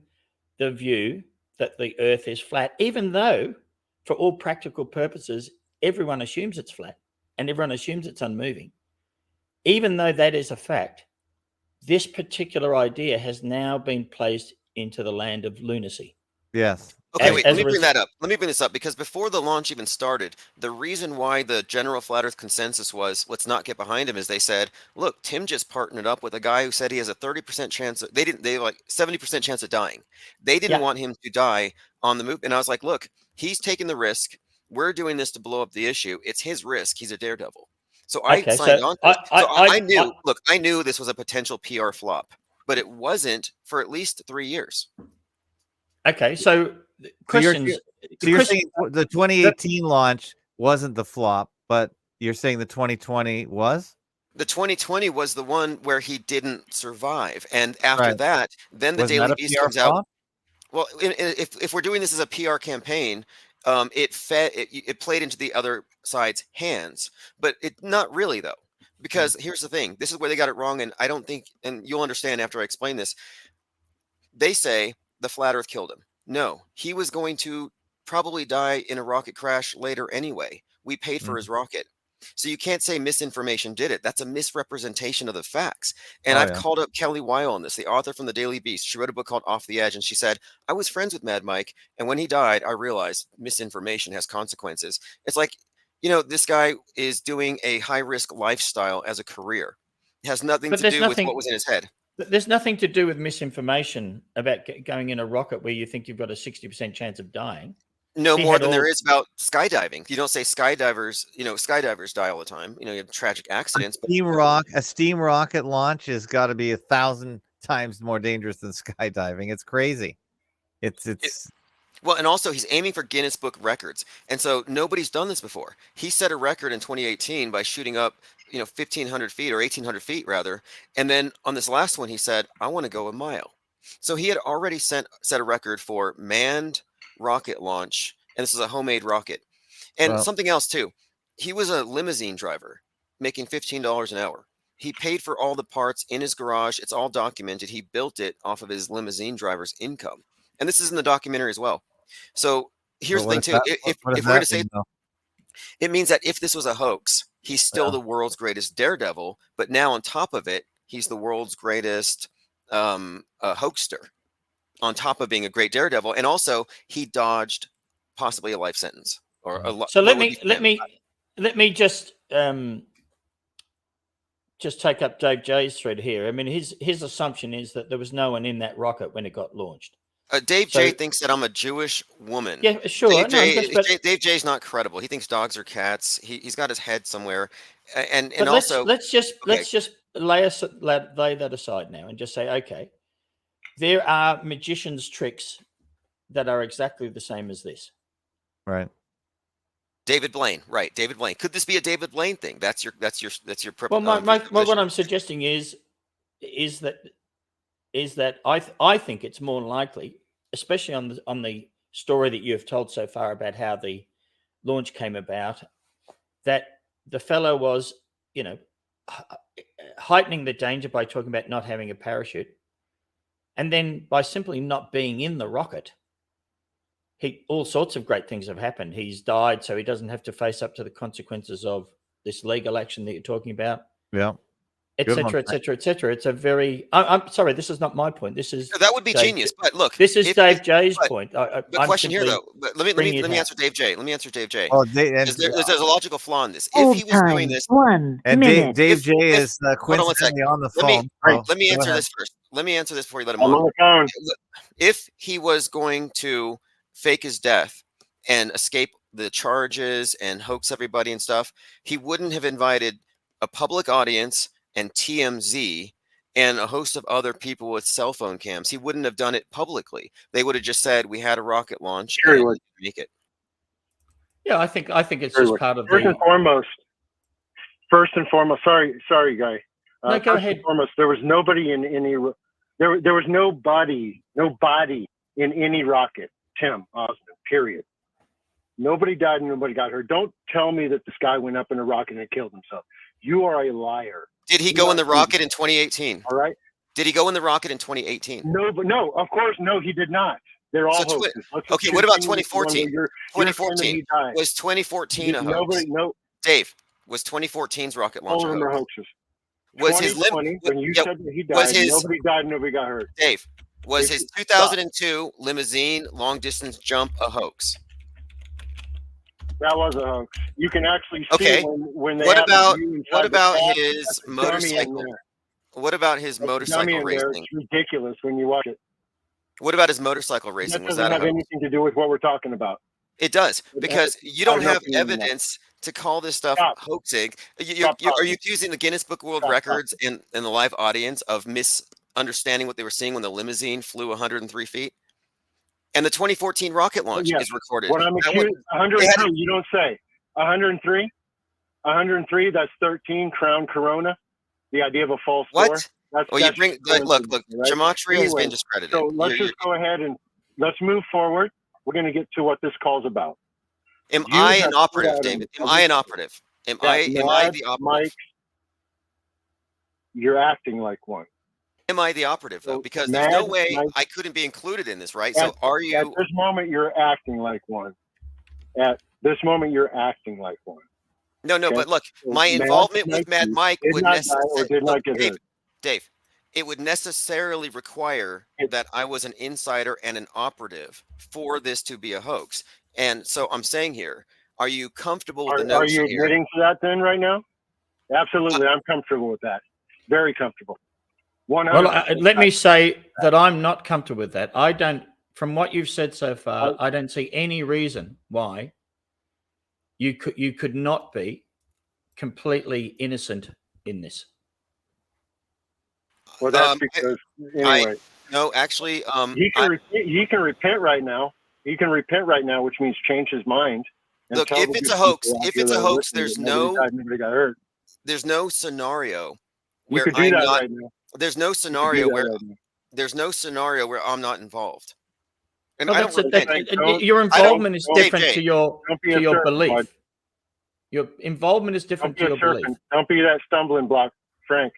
S3: the view that the Earth is flat, even though, for all practical purposes, everyone assumes it's flat and everyone assumes it's unmoving. Even though that is a fact, this particular idea has now been placed into the land of lunacy.
S2: Yes.
S5: Okay, wait, let me bring that up. Let me bring this up because before the launch even started, the reason why the general flat earth consensus was let's not get behind him is they said, look, Tim just partnered up with a guy who said he has a 30% chance of, they like 70% chance of dying. They didn't want him to die on the move. And I was like, look, he's taking the risk. We're doing this to blow up the issue. It's his risk. He's a daredevil. So I signed on to it. I knew this was a potential PR flop, but it wasn't for at least 3 years.
S3: Okay, so questions.
S2: So you're saying the 2018 launch wasn't the flop, but you're saying the 2020 was?
S5: The 2020 was the one where he didn't survive, and after that, then the Daily Beast comes out. Well, if we're doing this as a PR campaign, it played into the other side's hands, but not really though, because here's the thing: this is where they got it wrong, and I don't think, and you'll understand after I explain this. They say the flat Earth killed him. No, he was going to probably die in a rocket crash later anyway. We paid for his rocket. So you can't say misinformation did it. That's a misrepresentation of the facts. And I've called up Kelly Weil on this, the author from the Daily Beast. She wrote a book called Off the Edge, and she said, I was friends with Mad Mike, and when he died, I realized misinformation has consequences. It's like, you know, this guy is doing a high-risk lifestyle as a career. It has nothing to do with what was in his head.
S3: There's nothing to do with misinformation about going in a rocket where you think you've got a 60% chance of dying.
S5: No more than there is about skydiving. You don't say skydivers, skydivers die all the time. You have tragic accidents.
S2: A steam rocket launch has got to be 1,000 times more dangerous than skydiving. It's crazy. It's
S5: Well, and also he's aiming for Guinness Book records. And so nobody's done this before. He set a record in 2018 by shooting up, 1,500 feet or 1,800 feet rather. And then on this last one, he said, I want to go a mile. So he had already set a record for manned rocket launch. And this is a homemade rocket. And
S2: Well-
S5: something else too. He was a limousine driver making $15 an hour. He paid for all the parts in his garage. It's all documented. He built it off of his limousine driver's income. And this is in the documentary as well. So here's the
S2: But
S5: thing too. If
S2: what
S5: we're
S2: does
S5: going to
S2: that
S5: say,
S2: mean, though?
S5: it means that if this was a hoax, he's still the world's greatest daredevil. But now on top of it, he's the world's greatest hoaxster. On top of being a great daredevil, and also he dodged possibly a life sentence or a.
S3: So
S5: what
S3: let
S5: would
S3: me
S5: be
S3: just take up Dave J's thread here. I mean, his assumption is that there was no one in that rocket when it got launched.
S5: Dave J thinks that I'm a Jewish woman.
S3: Yeah, sure.
S5: Dave J's not credible. He thinks dogs are cats. He's got his head somewhere, and also
S3: let's just lay that aside now and just say, okay, there are magicians' tricks that are exactly the same as this.
S2: Right.
S5: David Blaine, right? David Blaine. Could this be a David Blaine thing? That's your.
S3: Well, what I'm suggesting is that I think it's more likely, especially on the story that you have told so far about how the launch came about, that the fellow was, heightening the danger by talking about not having a parachute, and then by simply not being in the rocket, all sorts of great things have happened. He's died, so he doesn't have to face up to the consequences of this legal action that you're talking about.
S2: Yeah.
S3: Etc. Etc. Etc. It's a very. I'm sorry. This is not my point. This is
S5: that would be genius. But look,
S3: this is Dave J's point.
S5: The question here, though. But let me answer Dave J. Let me answer Dave J.
S2: Oh,
S5: there's a logical flaw in this. If he was doing this,
S2: and Dave J is coincidentally on the phone.
S5: Let me answer this first. Let me answer this before you let him
S8: I'm on the phone.
S5: If he was going to fake his death and escape the charges and hoax everybody and stuff, he wouldn't have invited a public audience and TMZ and a host of other people with cell phone cams. He wouldn't have done it publicly. They would have just said, we had a rocket launch and make it.
S3: Yeah, I think it's just part of
S8: First and foremost, sorry, guy.
S3: No, go ahead.
S8: Foremost, there was nobody in any. There was nobody in any rocket. Tim Ozman. Period. Nobody died and nobody got hurt. Don't tell me that this guy went up in a rocket and killed himself. You are a liar.
S5: Did he go in the rocket in 2018?
S8: All right.
S5: Did he go in the rocket in 2018?
S8: No, of course, no, he did not. They're all hoaxes.
S5: Okay, what about 2014? 2014 was 2014 a hoax? Dave, was 2014's rocket launch a hoax?
S8: Hoaxes.
S5: Was his
S8: when you said that he died, nobody died, nobody got hurt.
S5: Dave, was his 2002 limousine long distance jump a hoax?
S8: That was a hoax. You can actually see when they.
S5: What about his motorcycle? What about his motorcycle racing?
S8: It's ridiculous when you watch it.
S5: What about his motorcycle racing?
S8: That doesn't have anything to do with what we're talking about.
S5: It does, because you don't have evidence to call this stuff hoaxing. Are you accusing the Guinness Book of World Records and the live audience of misunderstanding what they were seeing when the limousine flew 103 feet? And the 2014 rocket launch is recorded.
S8: What I'm accused, 103, you don't say. 103? 103, that's 13 Crown Corona. The idea of a false door.
S5: Look, gematria has been discredited.
S8: So let's just go ahead and let's move forward. We're going to get to what this call's about.
S5: Am I an operative, David? Am I an operative? Am I the operative?
S8: Mike, you're acting like one.
S5: Am I the operative, though? Because there's no way I couldn't be included in this, right? So are you...
S8: At this moment, you're acting like one. At this moment, you're acting like one.
S5: No, but look, my involvement with Mad Mike would necessarily... Dave, it would necessarily require that I was an insider and an operative for this to be a hoax. And so I'm saying here, are you comfortable with the notion
S8: Are you admitting to that then right now? Absolutely, I'm comfortable with that. Very comfortable. 100%.
S3: Well, let me say that I'm not comfortable with that. I don't, from what you've said so far, I don't see any reason why you could not be completely innocent in this.
S8: Well, that's because anyway.
S5: No, actually,
S8: he can repent right now. He can repent right now, which means change his mind. And
S5: Look,
S8: tell
S5: if
S8: the
S5: it's
S8: good
S5: a hoax,
S8: people out
S5: if
S8: there
S5: it's a
S8: that are
S5: hoax,
S8: listening that nobody got hurt.
S5: there's no scenario
S8: You
S5: where
S8: could do
S5: I'm
S8: that
S5: not.
S8: right now.
S5: There's no
S8: You could do
S5: scenario
S8: that
S5: where
S8: right now.
S5: there's no scenario where I'm not involved. And
S3: Well,
S5: I don't
S3: that's
S5: repent.
S3: your involvement is
S8: don't-
S3: different
S5: Jay,
S3: to your
S8: Don't be a serpent,
S3: belief.
S8: bud.
S3: Your involvement is
S8: Don't
S3: different
S8: be
S3: to
S8: a
S3: your belief.
S8: serpent. Don't be that stumbling block, Frank.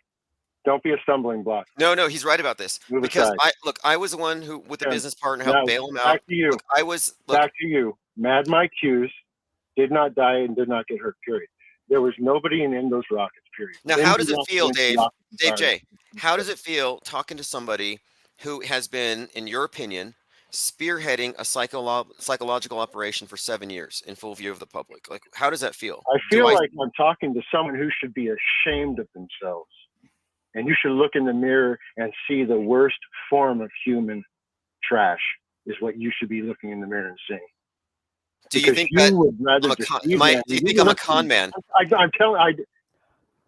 S8: Don't be a stumbling block.
S5: No, he's right about this.
S8: Move
S5: Because
S8: aside.
S5: I was the one who, with the
S8: Tim,
S5: business partner,
S8: now,
S5: helped bail him out.
S8: back to you.
S5: Look,
S8: Back to you. Mad Mike Hughes did not die and did not get hurt, period. There was nobody in those rockets, period.
S5: now,
S8: Then
S5: how
S8: you
S5: does it
S8: walked
S5: feel,
S8: into
S5: Dave?
S8: rockets
S5: Dave
S8: and
S5: J,
S8: fired.
S5: how does it feel talking to somebody who has been, in your opinion, spearheading a psychological operation for 7 years in full view of the public? Like, how does that feel?
S8: I feel like I'm talking to someone who should be ashamed of themselves. And you should look in the mirror and see the worst form of human trash is what you should be looking in the mirror and seeing.
S5: Do you think that
S8: would rather
S5: I'm a
S8: deceive
S5: do you
S8: them.
S5: think I'm a con man?
S8: I'm telling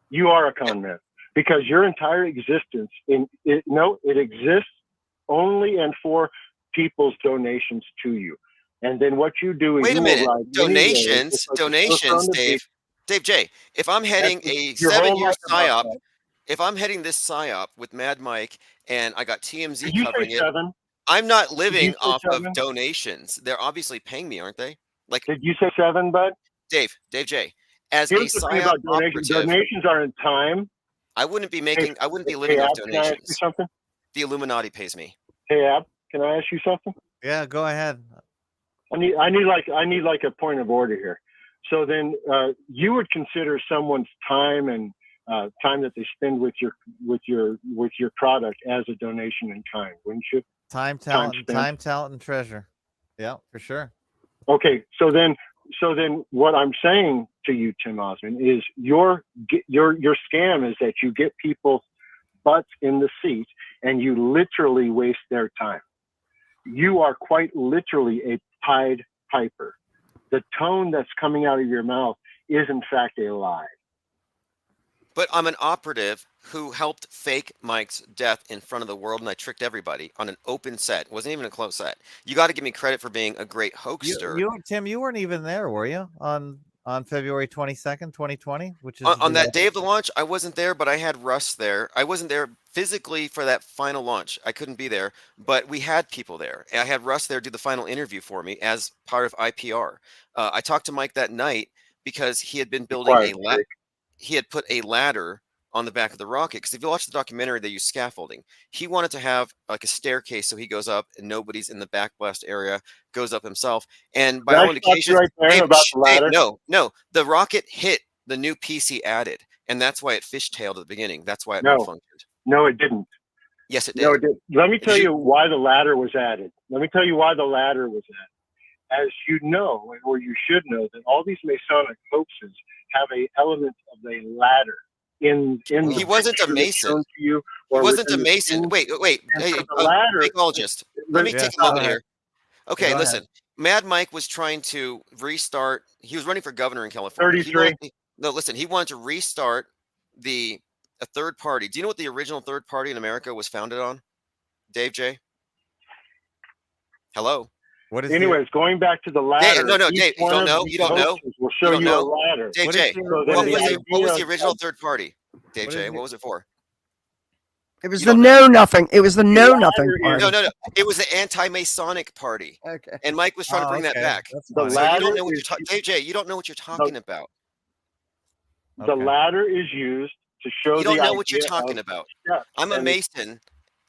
S8: you are a con man because your entire existence it exists only and for people's donations to you. And then what you do is
S5: Wait a minute.
S8: donations,
S5: Dave J. If I'm heading a
S8: your whole
S5: 7-year
S8: life about
S5: psyop,
S8: that.
S5: if I'm heading this psyop with Mad Mike and I got TMZ
S8: Did you say
S5: covering it,
S8: 7?
S5: I'm not
S8: Did
S5: living
S8: you say
S5: off
S8: 7?
S5: of donations. They're obviously paying me, aren't they? Like,
S8: Did you say 7, bud?
S5: Dave J. As a
S8: Here's the thing
S5: psyop
S8: about donations.
S5: operative,
S8: Donations are in time.
S5: I wouldn't be living
S8: Hey,
S5: off
S8: Ab, can I ask you
S5: donations.
S8: something?
S5: The Illuminati pays me.
S8: Hey, Ab, can I ask you something?
S2: Yeah, go ahead.
S8: I need like a point of order here. So then, you would consider someone's time and time that they spend with your product as a donation in kind, wouldn't you?
S2: Time, talent, and treasure. Yeah, for sure.
S8: Okay, so then what I'm saying to you, Tim Ozman, is your scam is that you get people's butts in the seat and you literally waste their time. You are quite literally a Pied Piper. The tone that's coming out of your mouth is in fact a lie.
S5: But I'm an operative who helped fake Mike's death in front of the world, and I tricked everybody on an open set. It wasn't even a close set. You got to give me credit for being a great hoaxer.
S2: Tim, you weren't even there, were you? On February 22nd, 2020, which is
S5: on that day of the launch, I wasn't there, but I had Russ there. I wasn't there physically for that final launch. I couldn't be there, but we had people there. I had Russ there do the final interview for me as part of IPR. I talked to Mike that night because he had been building he had put a ladder on the back of the rocket. Because if you watch the documentary, they use scaffolding. He wanted to have like a staircase so he goes up and nobody's in the backblast area, goes up himself. And by all indications, no, the rocket hit the new piece he added, and that's why it fishtailed at the beginning. That's why it malfunctioned.
S8: No, it didn't.
S5: Yes, it did.
S8: No, it didn't. Let me tell you why the ladder was added. As you know, or you should know, that all these Masonic hoaxes have a element of a ladder in
S5: he wasn't a Mason. He wasn't a Mason. Wait. Hey, fakeologist. Let me take a moment here. Okay, listen. Mad Mike was trying to restart. He was running for governor in California.
S8: 33.
S5: He wanted to restart a third party. Do you know what the original third party in America was founded on? Dave J. Hello.
S2: What is
S8: Anyways, going back to the ladder.
S5: No, Dave, you don't know.
S8: We'll show you a ladder.
S5: Dave J. What was the original third party? Dave J. What was it for?
S4: It was the Know Nothing. It was the Know Nothing party.
S5: No. It was the anti-Masonic party.
S4: Okay.
S5: And Mike was trying to bring that back.
S8: The ladder
S5: you don't know what you're Dave J. You don't know what you're talking about.
S8: The ladder is used to show.
S5: You don't know what you're talking about. I'm a Mason.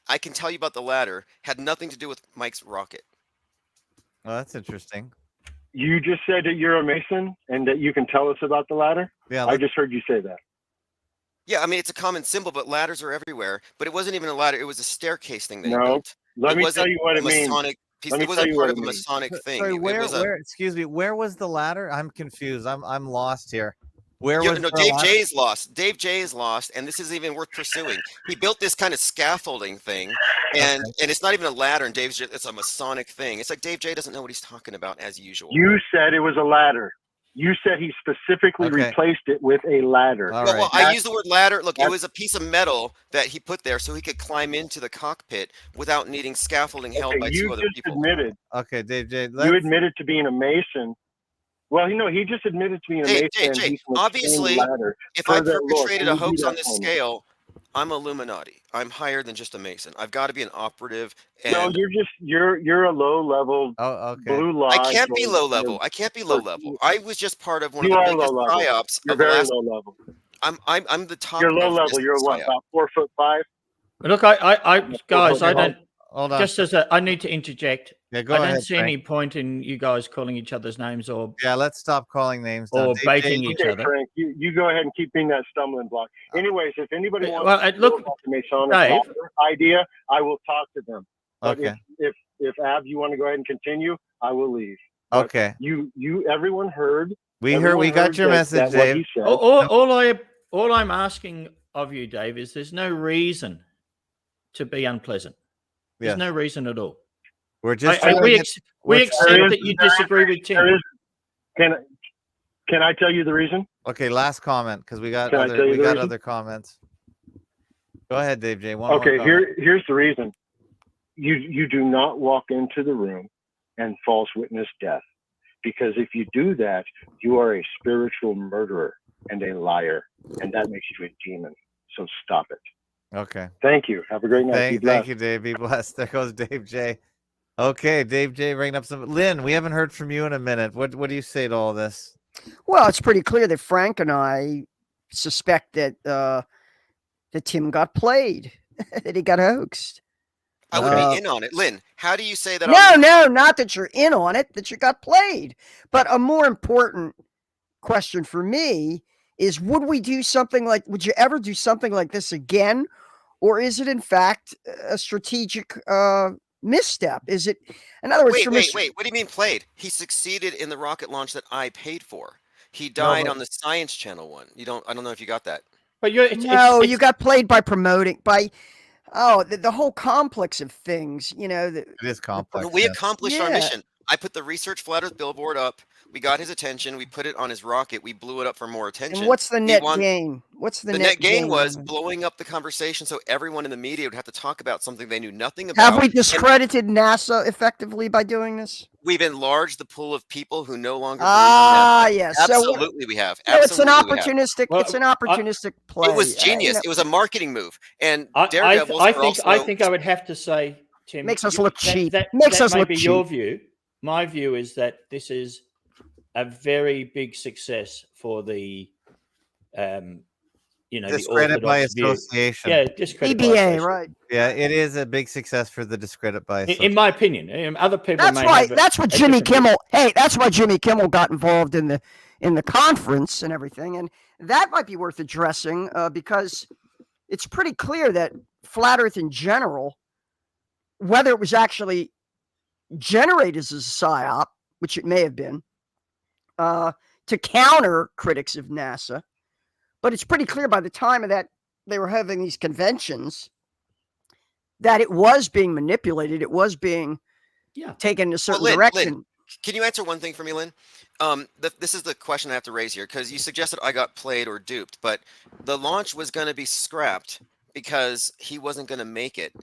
S5: I can tell you about the ladder. Had nothing to do with Mike's rocket.
S2: Oh, that's interesting.
S8: You just said that you're a Mason and that you can tell us about the ladder?
S2: Yeah.
S8: I just heard you say that.
S5: Yeah, I mean, it's a common symbol, but ladders are everywhere. But it wasn't even a ladder. It was a staircase thing that he built.
S8: Let me tell you what it means.
S5: It wasn't part of a Masonic thing.
S2: Sorry, excuse me, where was the ladder? I'm confused. I'm lost here.
S5: Dave J is lost. Dave J is lost, and this isn't even worth pursuing. He built this kind of scaffolding thing, and it's not even a ladder. And it's a Masonic thing. It's like Dave J doesn't know what he's talking about as usual.
S8: You said it was a ladder. You said he specifically
S2: Okay.
S8: replaced it with a ladder.
S2: All
S5: Well,
S2: right.
S5: I use the word ladder. Look, it
S8: that's-
S5: was a piece of metal that he put there so he could climb into the cockpit without needing scaffolding held
S8: Okay,
S5: by
S8: you
S5: two other
S8: just
S5: people.
S8: admitted.
S2: Okay, Dave J.
S8: You admitted to being a Mason. Well, he just admitted to being a
S5: Hey,
S8: Mason. and
S5: Jay,
S8: he's gonna
S5: obviously,
S8: explain the ladder
S5: if I
S8: further. Look,
S5: perpetrated
S8: can
S5: a
S8: you do
S5: hoax
S8: that
S5: on this
S8: for me?
S5: scale, I'm Illuminati. I'm higher than just a Mason. I've got to be an operative.
S8: No,
S5: And
S8: you're a low level
S2: Oh, okay.
S8: blue
S5: I
S8: lodge.
S5: can't be
S8: or-
S5: low level. I can't be low
S8: or-
S5: level. I was just part of one
S8: You
S5: of the
S8: are
S5: biggest
S8: low level.
S5: psyops
S8: You're
S5: of the
S8: very
S5: last.
S8: low level.
S5: I'm the top.
S8: You're low
S5: of
S8: level.
S5: this
S8: You're what?
S5: psyop.
S8: About 4'5"?
S3: Look, I guys, I don't.
S2: Hold on.
S3: Just as I need to interject.
S2: Yeah, go
S3: I
S2: ahead,
S3: don't see
S2: Frank.
S3: any point in you guys calling each other's names or
S2: Yeah, let's stop calling names. now.
S3: or
S2: Dave J.
S3: baiting each
S8: Okay,
S3: other.
S8: Frank, you go ahead and keep being that stumbling block. Anyways, if anybody wants
S3: Well,
S8: to
S3: look,
S8: know about the Masonic
S3: Dave.
S8: ladder idea, I will talk to them. But
S2: Okay.
S8: if Ab, you want to go ahead and continue, I will leave. But
S2: Okay.
S8: Everyone heard.
S2: We
S8: everyone
S2: got
S8: heard
S2: your
S8: that
S2: message,
S8: what
S2: Dave.
S8: he said.
S3: All I'm asking of you, Dave, is there's no reason to be unpleasant. There's
S2: Yes.
S3: no reason at all.
S2: We're just
S3: we
S2: we're
S3: accept
S2: trying-
S3: that you disagree with Tim.
S8: Can I tell you the reason?
S2: Okay, last comment because we got
S8: Can I tell you the reason?
S2: other comments. Go ahead, Dave J. One more
S8: Okay,
S2: comment.
S8: here's the reason. You do not walk into the room and false witness death, because if you do that, you are a spiritual murderer and a liar, and that makes you a demon. So stop it.
S2: Okay.
S8: Thank you. Have a great night. Be
S2: Thank
S8: blessed.
S2: you, Dave. Be blessed. There goes Dave J. Okay, Dave J. bringing up some. Lynn, we haven't heard from you in a minute. What do you say to all this?
S4: Well, it's pretty clear that Frank and I suspect that that Tim got played, that he got hoaxed.
S5: I would be in on it. Lynn, how do you say that?
S4: No, not that you're in on it, that you got played. But a more important question for me is, would you ever do something like this again? Or is it in fact a strategic misstep? Is it, in other words,
S5: wait. What do you mean played? He succeeded in the rocket launch that I paid for. He died on the Science Channel one. I don't know if you got that.
S3: But
S4: you got played by promoting the whole complex of things. It
S2: is complex.
S5: We accomplished our
S4: Yeah.
S5: mission. I put the Research Flat Earth billboard up. We got his attention. We put it on his rocket. We blew it up for more attention.
S4: And what's the
S5: He
S4: net
S5: won-
S4: gain? What's the
S5: net gain was
S4: on it?
S5: blowing up the conversation so everyone in the media would have to talk about something they knew nothing about.
S4: Have we
S5: And
S4: discredited NASA effectively by doing this?
S5: we've enlarged the pool of people who no longer believe in NASA.
S4: Yes.
S5: Absolutely, we have.
S4: No, it's an
S5: Absolutely we have.
S4: opportunistic. It's an opportunistic play.
S5: It was genius. It was a marketing move. And
S3: I
S5: Daredevils are also
S3: think I would have to say, Tim,
S4: Makes us look cheap.
S3: That
S4: Makes us
S3: may
S4: look
S3: be your
S4: cheap.
S3: view. My view is that this is a very big success for the
S2: Discredit
S3: the
S2: by
S3: Orthodox view.
S2: association.
S3: Yeah, discredit by
S4: EBA,
S3: association.
S4: right?
S2: Yeah, it is a big success for the discredit by association.
S3: In my opinion, other people.
S4: That's
S3: may
S4: why.
S3: have
S4: That's what
S3: a
S4: Jimmy
S3: different
S4: Kimmel. Hey, that's why Jimmy Kimmel got involved in the conference and everything, and that might be worth addressing because it's pretty clear that flat Earth in general, whether it was actually generated as a psyop, which it may have been, to counter critics of NASA, but it's pretty clear by the time of that they were having these conventions that it was being manipulated. It was being taken in a certain direction.
S5: Lynn, can you answer one thing for me, Lynn? This is the question I have to raise here, because you suggested I got played or duped, but the launch was going to be scrapped because he wasn't going to make it.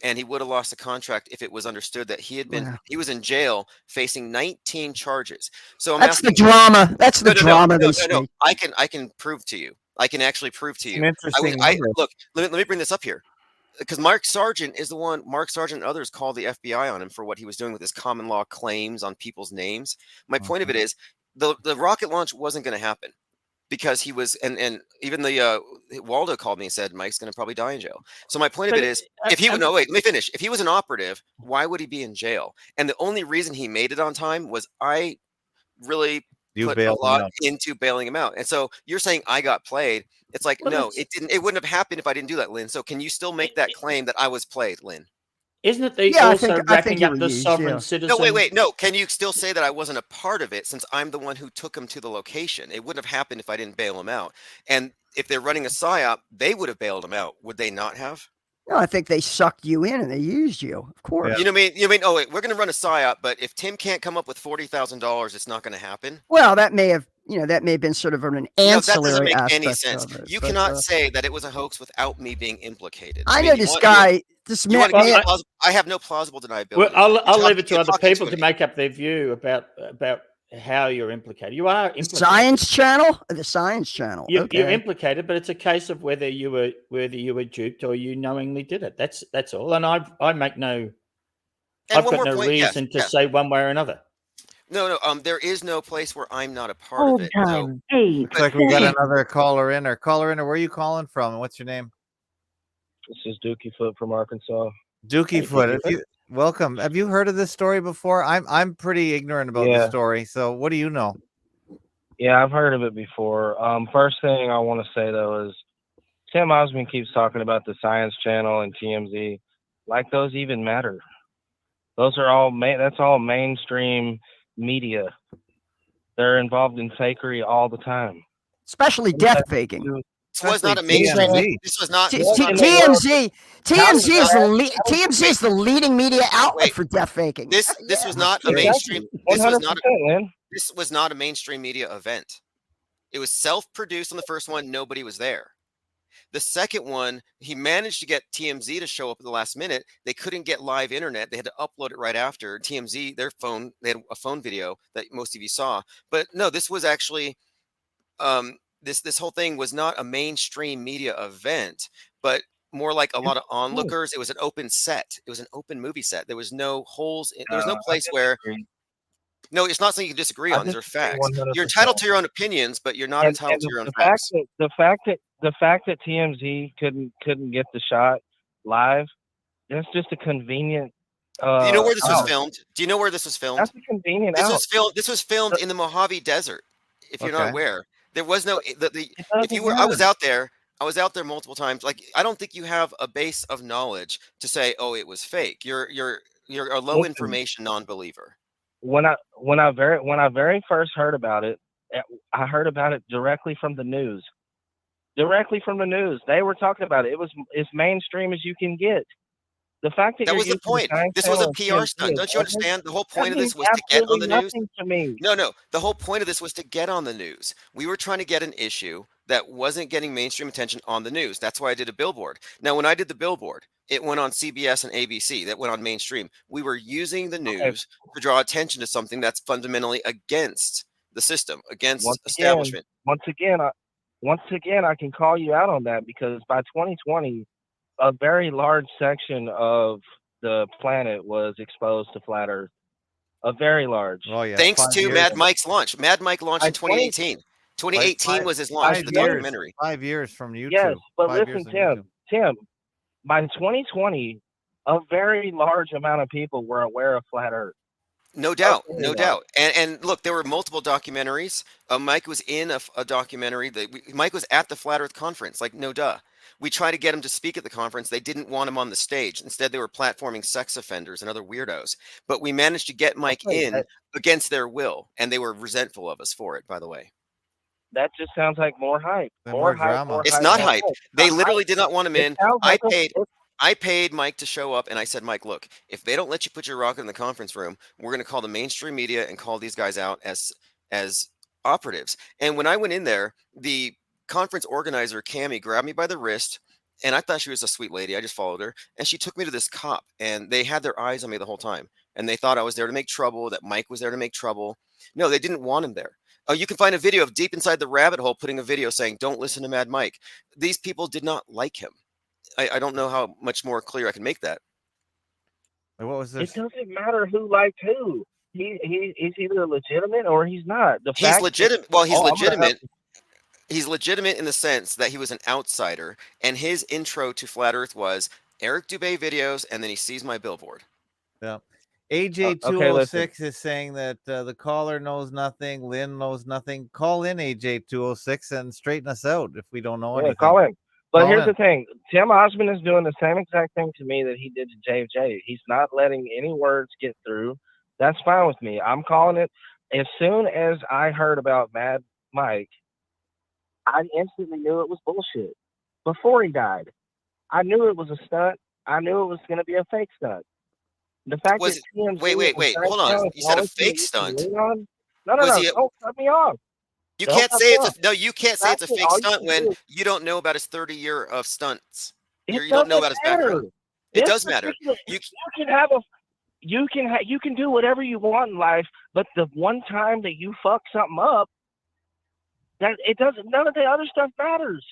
S5: And he would have lost the contract if it was understood that he was in jail facing 19 charges. So
S4: That's the drama. That's the drama.
S5: No. I can prove to you. I can actually prove to you.
S2: An interesting number.
S5: Look, let me bring this up here, because Mark Sargent is the one. Mark Sargent and others called the FBI on him for what he was doing with his common law claims on people's names. My point of it is the rocket launch wasn't going to happen. Because he was, and even the Waldo called me and said Mike's going to probably die in jail. So my point of it is, if he no wait, let me finish. If he was an operative, why would he be in jail? And the only reason he made it on time was I really put a lot into bailing him out. And so you're saying I got played. It's like no, it didn't. It wouldn't have happened if I didn't do that, Lynn. So can you still make that claim that I was played, Lynn?
S3: Isn't it also wrapping up the sovereign citizen?
S5: No, wait. No, can you still say that I wasn't a part of it since I'm the one who took him to the location? It wouldn't have happened if I didn't bail him out. And if they're running a psyop, they would have bailed him out. Would they not have?
S4: No, I think they sucked you in and they used you, of course.
S5: Yeah. You know what I mean? Oh, wait, we're going to run a psyop, but if Tim can't come up with $40,000, it's not going to happen.
S4: Well, that may have that may have been sort of an
S5: No, that doesn't
S4: ancillary
S5: make any
S4: aspect
S5: sense.
S4: of it.
S5: You
S4: but,
S5: cannot say that it was a hoax without me being implicated.
S4: I
S5: mean,
S4: know
S5: you
S4: this
S5: want-
S4: guy. This
S5: You want
S4: man,
S5: to give me
S3: Well,
S5: plausible? I have no plausible deniability.
S3: Well, I'll leave it to
S5: you're
S3: other
S5: talking
S3: people
S5: to
S3: to
S5: an-
S3: make up their view about how you're implicated. You are
S4: the
S3: implicated.
S4: Science Channel, the Science Channel.
S3: You're
S4: Okay.
S3: implicated, but it's a case of whether you were duped or you knowingly did it. That's all. And I make no.
S5: And
S3: I've
S5: one
S3: got
S5: more
S3: no
S5: point, yes,
S3: reason to
S5: yeah.
S3: say one way or another.
S5: No. There is no place where I'm not a part of it. So,
S2: Looks like we got another caller in. Or where are you calling from? And what's your name?
S13: This is Dookie Foot from Arkansas.
S2: Dookie Foot. Welcome. Have you heard of this story before? I'm pretty ignorant about the story. So what do you know?
S13: Yeah, I've heard of it before. First thing I want to say though is Tim Ozman keeps talking about the Science Channel and TMZ, like those even matter. Those are all that's all mainstream media. They're involved in fakery all the time,
S4: especially death faking.
S5: This was not a mainstream. This was not
S4: TMZ. TMZ is the leading media outlet for death faking.
S5: This was not a mainstream. This was not a mainstream media event. It was self-produced on the first one. Nobody was there. The second one, he managed to get TMZ to show up at the last minute. They couldn't get live internet. They had to upload it right after. TMZ, they had a phone video that most of you saw. But no, this was actually, this whole thing was not a mainstream media event, but more like a lot of onlookers. It was an open set. It was an open movie set. There was no holes. There was no place where. No, it's not something you can disagree on. These are facts. 100%. You're entitled to your own opinions, but you're not entitled to your own facts.
S13: The fact that TMZ couldn't get the shot live, that's just a convenient.
S5: Do you know where this was filmed? Do you know where this was filmed?
S13: That's a convenient.
S5: This was filmed in the Mojave Desert. If you're not aware, there was no if you were. I was out there. I was out there multiple times. Like, I don't think you have a base of knowledge to say, oh, it was fake. You're a low information non-believer.
S13: When I very first heard about it, I heard about it directly from the news. Directly from the news, they were talking about it. It was as mainstream as you can get. The fact that
S5: was the point. This was a PR stunt. Don't you understand? The whole point of this was to get on the news.
S13: To me.
S5: No. The whole point of this was to get on the news. We were trying to get an issue that wasn't getting mainstream attention on the news. That's why I did a billboard. Now, when I did the billboard, it went on CBS and ABC. That went on mainstream. We were using the news to draw attention to something that's fundamentally against the system, against establishment.
S13: Once again, I can call you out on that, because by 2020, a very large section of the planet was exposed to flat Earth. A very large.
S2: Oh, yeah.
S5: Thanks to Mad Mike's launch. Mad Mike launched in 2018. 2018 was his launch of the documentary.
S2: 5 years from YouTube.
S13: Yes, but listen, Tim, by 2020, a very large amount of people were aware of flat Earth.
S5: No doubt, no doubt. And look, there were multiple documentaries. Mike was in a documentary. Mike was at the Flat Earth conference, like, no duh. We tried to get him to speak at the conference. They didn't want him on the stage. Instead, they were platforming sex offenders and other weirdos. But we managed to get Mike in against their will, and they were resentful of us for it, by the way.
S13: That just sounds like more hype.
S2: More drama.
S5: It's not hype. They literally did not want him in. I paid Mike to show up, and I said, Mike, look, if they don't let you put your rocket in the conference room, we're going to call the mainstream media and call these guys out as operatives. And when I went in there, the conference organizer, Cammie, grabbed me by the wrist, and I thought she was a sweet lady. I just followed her, and she took me to this cop, and they had their eyes on me the whole time, and they thought I was there to make trouble, that Mike was there to make trouble. No, they didn't want him there. You can find a video of Deep Inside the Rabbit Hole putting a video saying, don't listen to Mad Mike. These people did not like him. I don't know how much more clear I can make that.
S2: What was this?
S13: It doesn't matter who liked who. He's either legitimate or he's not.
S5: He's legitimate. Well, he's legitimate. He's legitimate in the sense that he was an outsider, and his intro to Flat Earth was Eric Dubé videos, and then he sees my billboard.
S2: Yeah. AJ206 is saying that the caller knows nothing. Lynn knows nothing. Call in AJ206 and straighten us out if we don't know anything.
S13: Call in. But here's the thing. Tim Ozman is doing the same exact thing to me that he did to JFJ. He's not letting any words get through. That's fine with me. I'm calling it. As soon as I heard about Mad Mike, I instantly knew it was bullshit. Before he died, I knew it was a stunt. I knew it was going to be a fake stunt. The fact that TMZ
S5: wait, hold on. You said a fake stunt.
S13: No, don't cut me off.
S5: You
S13: Don't
S5: can't
S13: fuck
S5: say it's
S13: up.
S5: a no. You can't say it's a
S13: That's it.
S5: fake
S13: All you
S5: stunt
S13: can
S5: when
S13: do is-
S5: you don't know about his 30-year of stunts.
S13: It
S5: You don't know
S13: doesn't
S5: about his
S13: matter.
S5: background. It
S13: This
S5: does matter.
S13: particular-
S5: You
S13: You can have a you can do whatever you want in life, but the one time that you fuck something up, that it doesn't. None of the other stuff matters.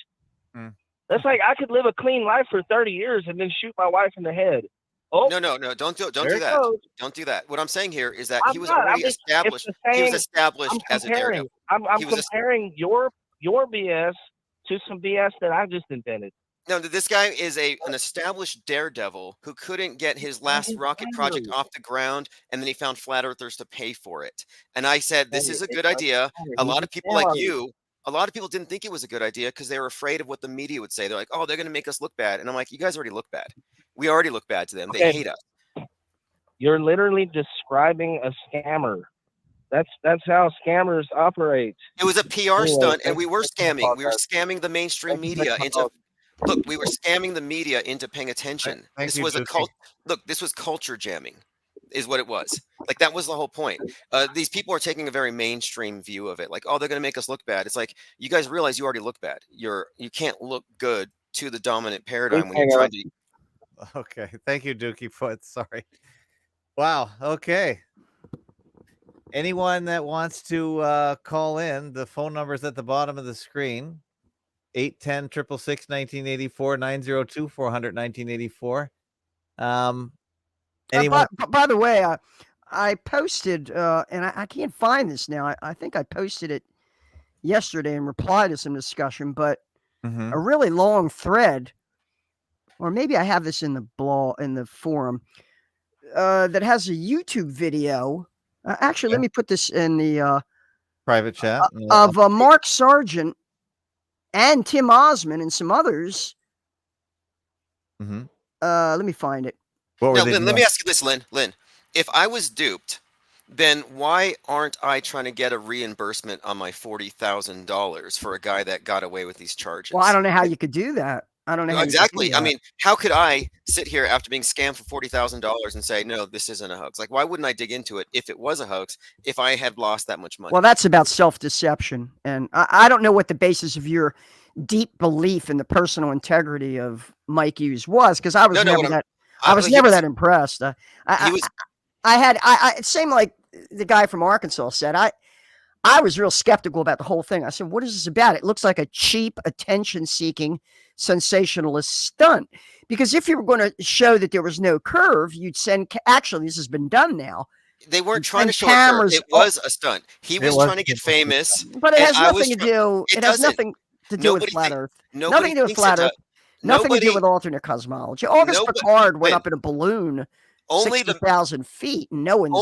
S2: Mm.
S13: That's like I could live a clean life for 30 years and then shoot my wife in the head. Oh,
S5: no. Don't do
S13: there it
S5: that.
S13: goes.
S5: Don't do that. What I'm saying here is that he
S13: I'm
S5: was
S13: not.
S5: already
S13: It's
S5: established.
S13: the
S5: He was
S13: same.
S5: established
S13: I'm
S5: as a daredevil.
S13: comparing. I'm
S5: He was
S13: comparing your BS to some BS that I just invented.
S5: No, this guy is an established daredevil who couldn't get his last rocket project off the ground, and then he found flat earthers to pay for it. And I said, this is a good idea. A lot of people like you, a lot of people didn't think it was a good idea because they were afraid of what the media would say. They're like, oh, they're going to make us look bad. And I'm like, you guys already look bad. We already look bad to them. They hate us.
S13: You're literally describing a scammer. That's how scammers operate.
S5: It was a PR
S13: Anyway,
S5: stunt, and
S13: thank
S5: we
S13: you
S5: were
S13: for the
S5: scamming. We were
S13: podcast.
S5: scamming the mainstream
S13: Thank you for
S5: media
S13: the
S5: into.
S13: call.
S5: Look, we were scamming the media into paying attention.
S2: Thank
S5: This
S2: you,
S5: was a
S2: Dookie.
S5: Look, this was culture jamming, is what it was. Like that was the whole point. These people are taking a very mainstream view of it. Like, oh, they're going to make us look bad. It's like you guys realize you already look bad. You can't look good to the dominant paradigm when you're trying to.
S2: Okay, thank you, Dookie Foot. Sorry. Wow. Okay. Anyone that wants to call in, the phone number is at the bottom of the screen. 810-666-1984, 902-400-1984. Anyone?
S4: By the way, I posted, and I can't find this now. I think I posted it yesterday in reply to some discussion, but a really long thread, or maybe I have this in the blog, in the forum, that has a YouTube video. Actually, let me put this in the
S2: private chat
S4: of Mark Sargent and Tim Ozman and some others. Let me find it.
S5: Now, Lynn, let me ask you this, Lynn. Lynn, if I was duped, then why aren't I trying to get a reimbursement on my $40,000 for a guy that got away with these charges?
S4: Well, I don't know how you could do that. I don't know how
S5: exactly.
S4: You could do
S5: I mean, how could I sit here after being scammed for $40,000 and say, no, this isn't a hoax? Like, why wouldn't I dig into it if it was a hoax, if I had lost that much money?
S4: Well, that's about self-deception. And I don't know what the basis of your deep belief in the personal integrity of Mike Hughes was, because I was never that impressed. Same like the guy from Arkansas said, I was real skeptical about the whole thing. I said, what is this about? It looks like a cheap, attention-seeking, sensationalist stunt. Because if you were going to show that there was no curve, you'd send, actually, this has been done now.
S5: They weren't trying to show a curve. It was a stunt. He was trying to get famous.
S4: But it has nothing to do, it has nothing to do with flat Earth. Nothing to do with flat Earth. Nothing to do with alternate cosmology. August Pickard went up in a balloon 60,000 feet. And no one's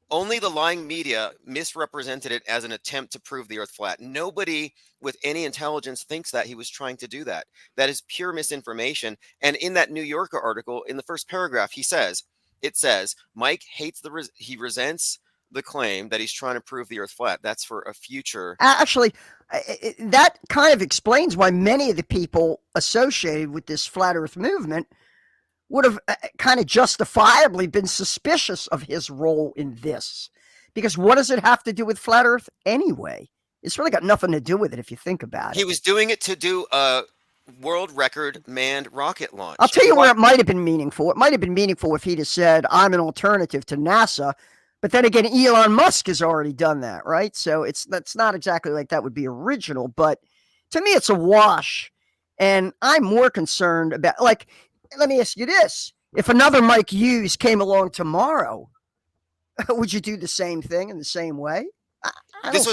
S5: only the lying media misrepresented it as an attempt to prove the Earth flat. Nobody with any intelligence thinks that he was trying to do that. That is pure misinformation. And in that New Yorker article, in the first paragraph, it says, Mike hates he resents the claim that he's trying to prove the Earth flat. That's for a future.
S4: Actually, that kind of explains why many of the people associated with this flat Earth movement would have kind of justifiably been suspicious of his role in this. Because what does it have to do with flat Earth anyway? It's really got nothing to do with it if you think about it.
S5: He was doing it to do a world record manned rocket launch.
S4: I'll tell you where it might have been meaningful. It might have been meaningful if he'd have said, I'm an alternative to NASA. But then again, Elon Musk has already done that, right? So that's not exactly like that would be original. But to me, it's a wash. And I'm more concerned about, like, let me ask you this. If another Mike Hughes came along tomorrow, would you do the same thing in the same way?
S5: This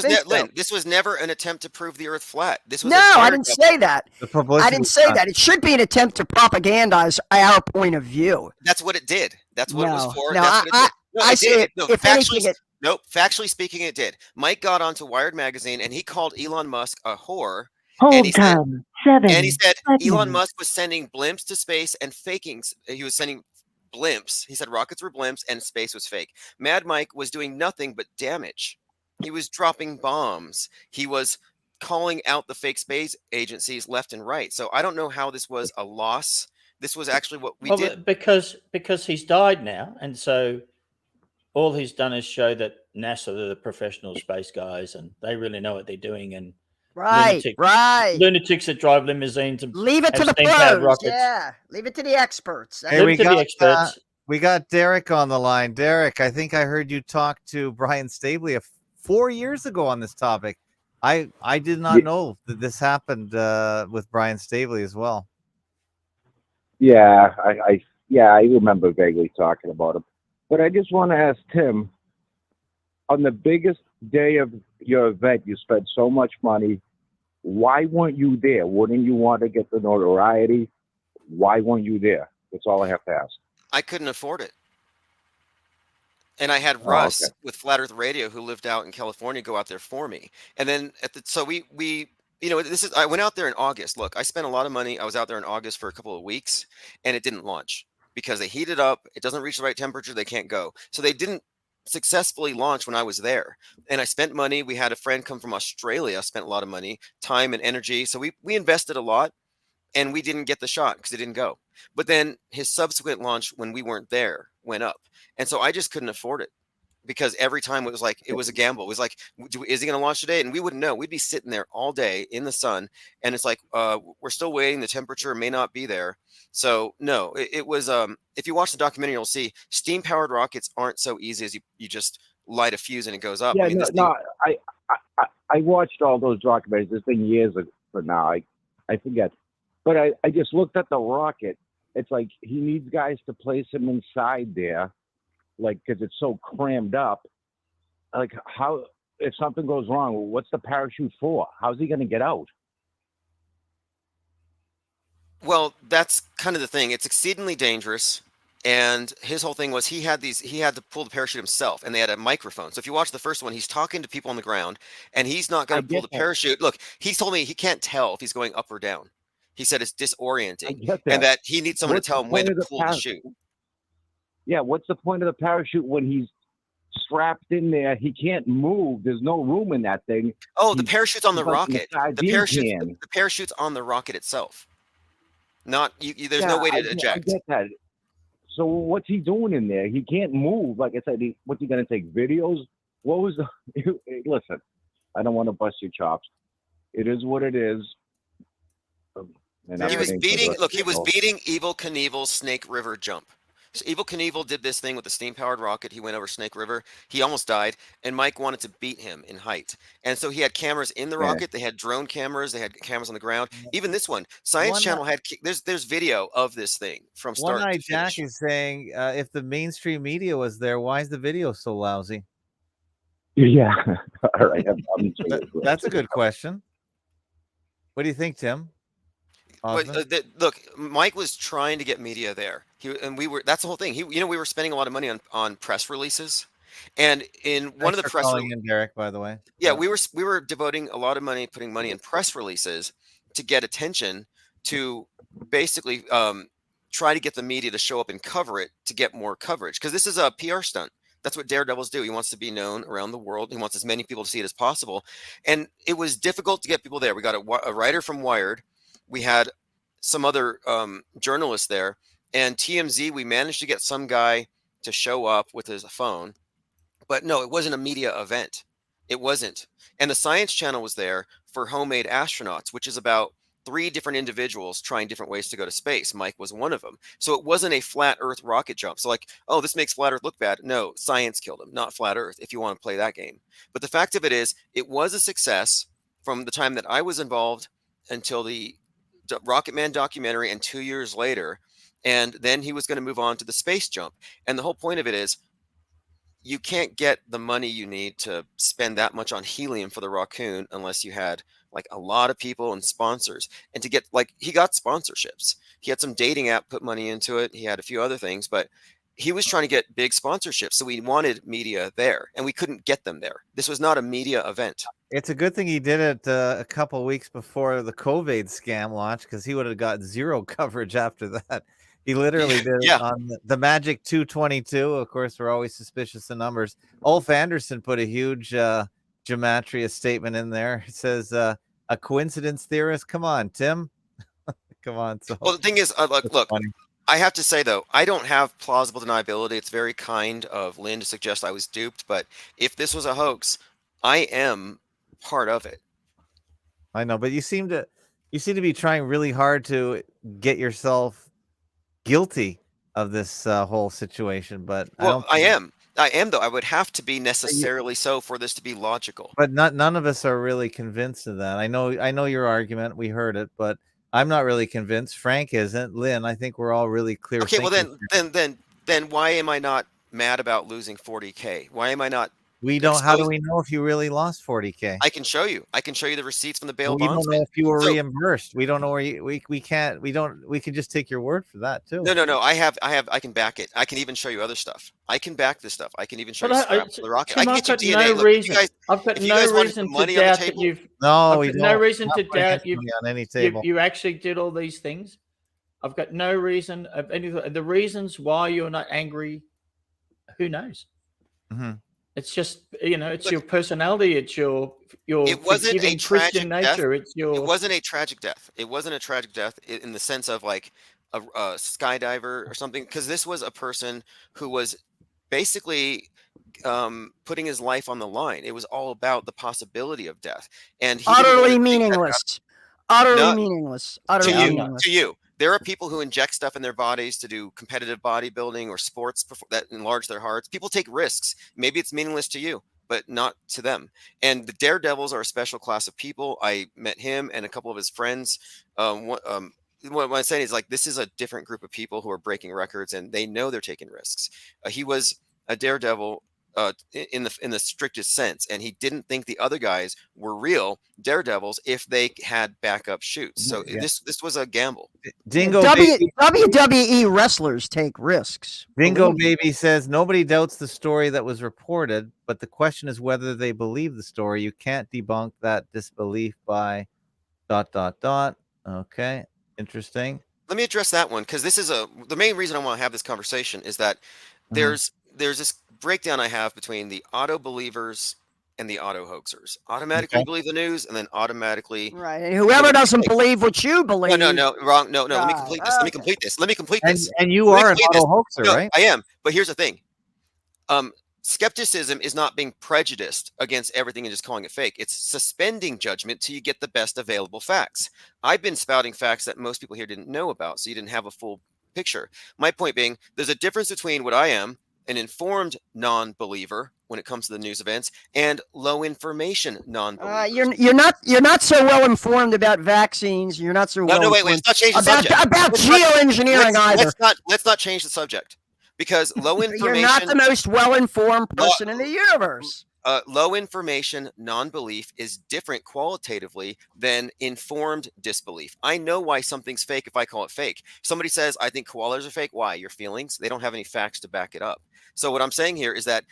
S5: was never an attempt to prove the Earth flat. This was
S4: I didn't say that. I didn't say that. It should be an attempt to propagandize our point of view.
S5: That's what it did. That's what it was for. Factually speaking, it did. Mike got onto Wired magazine and he called Elon Musk a whore. And he said Elon Musk was sending blimps to space and faking. He was sending blimps. He said rockets were blimps and space was fake. Mad Mike was doing nothing but damage. He was dropping bombs. He was calling out the fake space agencies left and right. So I don't know how this was a loss. This was actually what we did.
S3: Because he's died now, and so all he's done is show that NASA are the professional space guys, and they really know what they're doing. And
S4: Right.
S3: lunatics that drive limousines and
S4: Leave it to
S3: have
S4: the
S3: steam-powered
S4: pros.
S3: rockets.
S4: Yeah, leave it to the experts.
S2: Hey,
S3: Leave it to the experts.
S2: we got Derek on the line. Derek, I think I heard you talk to Brian Stabley 4 years ago on this topic. I did not know that this happened with Brian Stabley as well.
S14: Yeah, I remember vaguely talking about him. But I just want to ask Tim, on the biggest day of your event, you spent so much money. Why weren't you there? Wouldn't you want to get the notoriety? Why weren't you there? That's all I have to ask.
S5: I couldn't afford it. And I had Russ with Flat Earth Radio, who lived out in California, go out there for me. And then so we I went out there in August. Look, I spent a lot of money. I was out there in August for a couple of weeks, and it didn't launch because they heat it up. It doesn't reach the right temperature. They can't go. So they didn't successfully launch when I was there. And I spent money. We had a friend come from Australia, spent a lot of money, time and energy. So we invested a lot, and we didn't get the shot because it didn't go. But then his subsequent launch when we weren't there went up. And so I just couldn't afford it because every time it was a gamble. It was like, is he going to launch today? And we wouldn't know. We'd be sitting there all day in the sun. And it's like, we're still waiting. The temperature may not be there. So no, it was, if you watch the documentary, you'll see steam powered rockets aren't so easy as you just light a fuse and it goes up.
S14: Yeah,
S5: I mean,
S14: I watched all those documentaries. It's been years ago now. I forget. But I just looked at the rocket. It's like he needs guys to place him inside there, like, because it's so crammed up. Like, how, if something goes wrong, what's the parachute for? How's he going to get out?
S5: Well, that's kind of the thing. It's exceedingly dangerous. And his whole thing was he had to pull the parachute himself, and they had a microphone. So if you watch the first one, he's talking to people on the ground, and he's not going to pull the parachute. Look, he told me he can't tell if he's going up or down. He said it's disorienting, and that he needs someone to tell him when to pull the chute.
S14: Yeah, what's the point of the parachute when he's strapped in there? He can't move. There's no room in that thing.
S5: Oh, the parachute's on the rocket. The parachute's on the rocket itself. Not you. There's no way to eject.
S14: I get that. So what's he doing in there? He can't move. Like I said, what's he going to take videos? What was the? Listen, I don't want to bust your chops. It is what it is.
S5: He was beating. Look, he was beating Evel Knievel's Snake River jump. So Evel Knievel did this thing with the steam-powered rocket. He went over Snake River. He almost died, and Mike wanted to beat him in height. And so he had cameras in the rocket. They had drone cameras. They had cameras on the ground. Even this one, Science Channel had. There's video of this thing from start to finish.
S2: Jack is saying, if the mainstream media was there, why is the video so lousy?
S14: Yeah, all right.
S2: That's a good question. What do you think, Tim?
S5: Look, Mike was trying to get media there. That's the whole thing. We were spending a lot of money on press releases, and in one of the press releases,
S2: Derek, by the way.
S5: Yeah, we were devoting a lot of money, putting money in press releases to get attention, to basically try to get the media to show up and cover it, to get more coverage, because this is a PR stunt. That's what daredevils do. He wants to be known around the world. He wants as many people to see it as possible, and it was difficult to get people there. We got a writer from Wired. We had some other journalists there, and TMZ, we managed to get some guy to show up with his phone, but no, it wasn't a media event. It wasn't. And the Science Channel was there for Homemade Astronauts, which is about 3 different individuals trying different ways to go to space. Mike was one of them. So it wasn't a flat Earth rocket jump. So like, oh, this makes flat Earth look bad. No, science killed him, not flat Earth, if you want to play that game. But the fact of it is, it was a success from the time that I was involved until the Rocket Man documentary and 2 years later. And then he was going to move on to the space jump. And the whole point of it is, you can't get the money you need to spend that much on helium for the Raccoon unless you had like a lot of people and sponsors. And to get, like, he got sponsorships. He had some dating app put money into it. He had a few other things, but he was trying to get big sponsorships. So we wanted media there, and we couldn't get them there. This was not a media event.
S2: It's a good thing he did it a couple of weeks before the COVID scam launch, because he would have got zero coverage after that. He literally did it on the Magic 222. Of course, we're always suspicious of numbers. Ulf Anderson put a huge gematria statement in there. It says, a coincidence theorist. Come on, Tim. Come on. So,
S5: well, the thing is, look, I have to say though, I don't have plausible deniability. It's very kind of Lynn to suggest I was duped, but if this was a hoax, I am part of it.
S2: I know, but you seem to be trying really hard to get yourself guilty of this whole situation, but I
S5: Well,
S2: don't.
S5: I am. I am though. I would have to be
S2: you-
S5: necessarily so for this to be logical.
S2: But none of us are really convinced of that. I know your argument. We heard it, but I'm not really convinced. Frank isn't. Lynn, I think we're all really clear
S5: Okay, well
S2: thinkers.
S5: then why am I not mad about losing 40K? Why am I not
S2: We don't. How do
S5: exposed?
S2: we know if you really lost 40K?
S5: I can show you. I can show you the receipts from the bail
S2: We don't know
S5: bondsman.
S2: if you were
S5: So
S2: reimbursed. We don't know where you. We can't. We don't. We can just take your word for that too.
S5: no. I can back it. I can even show you other stuff. I can back this stuff. I can even show
S3: But
S5: you scraps of the rocket. I
S3: Tim,
S5: can
S3: I've
S5: get you
S3: got
S5: DNA.
S3: no
S5: Look,
S3: reason. I've got
S5: if you
S3: no
S5: guys want to
S3: reason
S5: put
S3: to
S5: money on the
S3: doubt that
S5: table,
S3: you've.
S2: No,
S3: I've
S2: we
S3: got
S2: don't.
S3: no reason
S2: Not
S3: to
S2: putting
S3: doubt
S2: any
S3: you've.
S2: money on any table.
S3: You actually did all these things. I've got no reason of anything. The reasons why you're not angry, who knows?
S2: Mhm.
S3: It's just it's
S5: Look,
S3: your personality. It's your
S5: it wasn't a
S3: forgiving Christian
S5: tragic death.
S3: nature. It's
S5: It
S3: your.
S5: wasn't a tragic death. It wasn't a tragic death in the sense of like a skydiver or something, because this was a person who was basically putting his life on the line. It was all about the possibility of death, and he didn't want
S4: Utterly
S5: to take that.
S4: meaningless. Utterly
S5: No,
S4: meaningless.
S5: to
S4: Utterly
S3: Yeah, I'm
S5: you,
S3: not.
S4: meaningless.
S5: to you. There are people who inject stuff in their bodies to do competitive bodybuilding or sports that enlarge their hearts. People take risks. Maybe it's meaningless to you, but not to them. And the daredevils are a special class of people. I met him and a couple of his friends. What I'm saying is, like, this is a different group of people who are breaking records, and they know they're taking risks. He was a daredevil in the strictest sense, and he didn't think the other guys were real daredevils if they had backup shoots. So
S2: Yeah.
S5: this was a gamble.
S2: Dingo Baby.
S4: WWE wrestlers take risks.
S2: Dingo
S4: Believe me.
S2: Baby says nobody doubts the story that was reported, but the question is whether they believe the story. You can't debunk that disbelief by ... Okay, interesting.
S5: Let me address that one, because this is the main reason I want to have this conversation is that there's this breakdown I have between the auto believers and the auto hoaxers. Automatically
S2: Okay.
S5: believe the news and then automatically
S4: Right. And whoever doesn't believe what you believe.
S5: no, wrong. No, let me
S4: God,
S5: complete this. Let me complete this. Let me complete
S2: And
S5: this.
S2: you
S5: Let me
S2: are an
S5: complete
S2: auto
S5: this.
S2: hoaxer,
S5: No,
S2: right?
S5: I am. But here's the thing. Skepticism is not being prejudiced against everything and just calling it fake. It's suspending judgment till you get the best available facts. I've been spouting facts that most people here didn't know about, so you didn't have a full picture. My point being, there's a difference between what I am, an informed non-believer when it comes to the news events, and low information non-believers.
S4: You're not so well informed about vaccines. You're not so well
S5: Wait.
S4: informed
S5: Let's not change the
S4: about
S5: subject.
S4: geoengineering either.
S5: Let's not change the subject, because low information.
S4: You're not the most well informed person in the universe.
S5: Low information non-belief is different qualitatively than informed disbelief. I know why something's fake if I call it fake. Somebody says, I think koalas are fake. Why? Your feelings. They don't have any facts to back it up. So what I'm saying here is that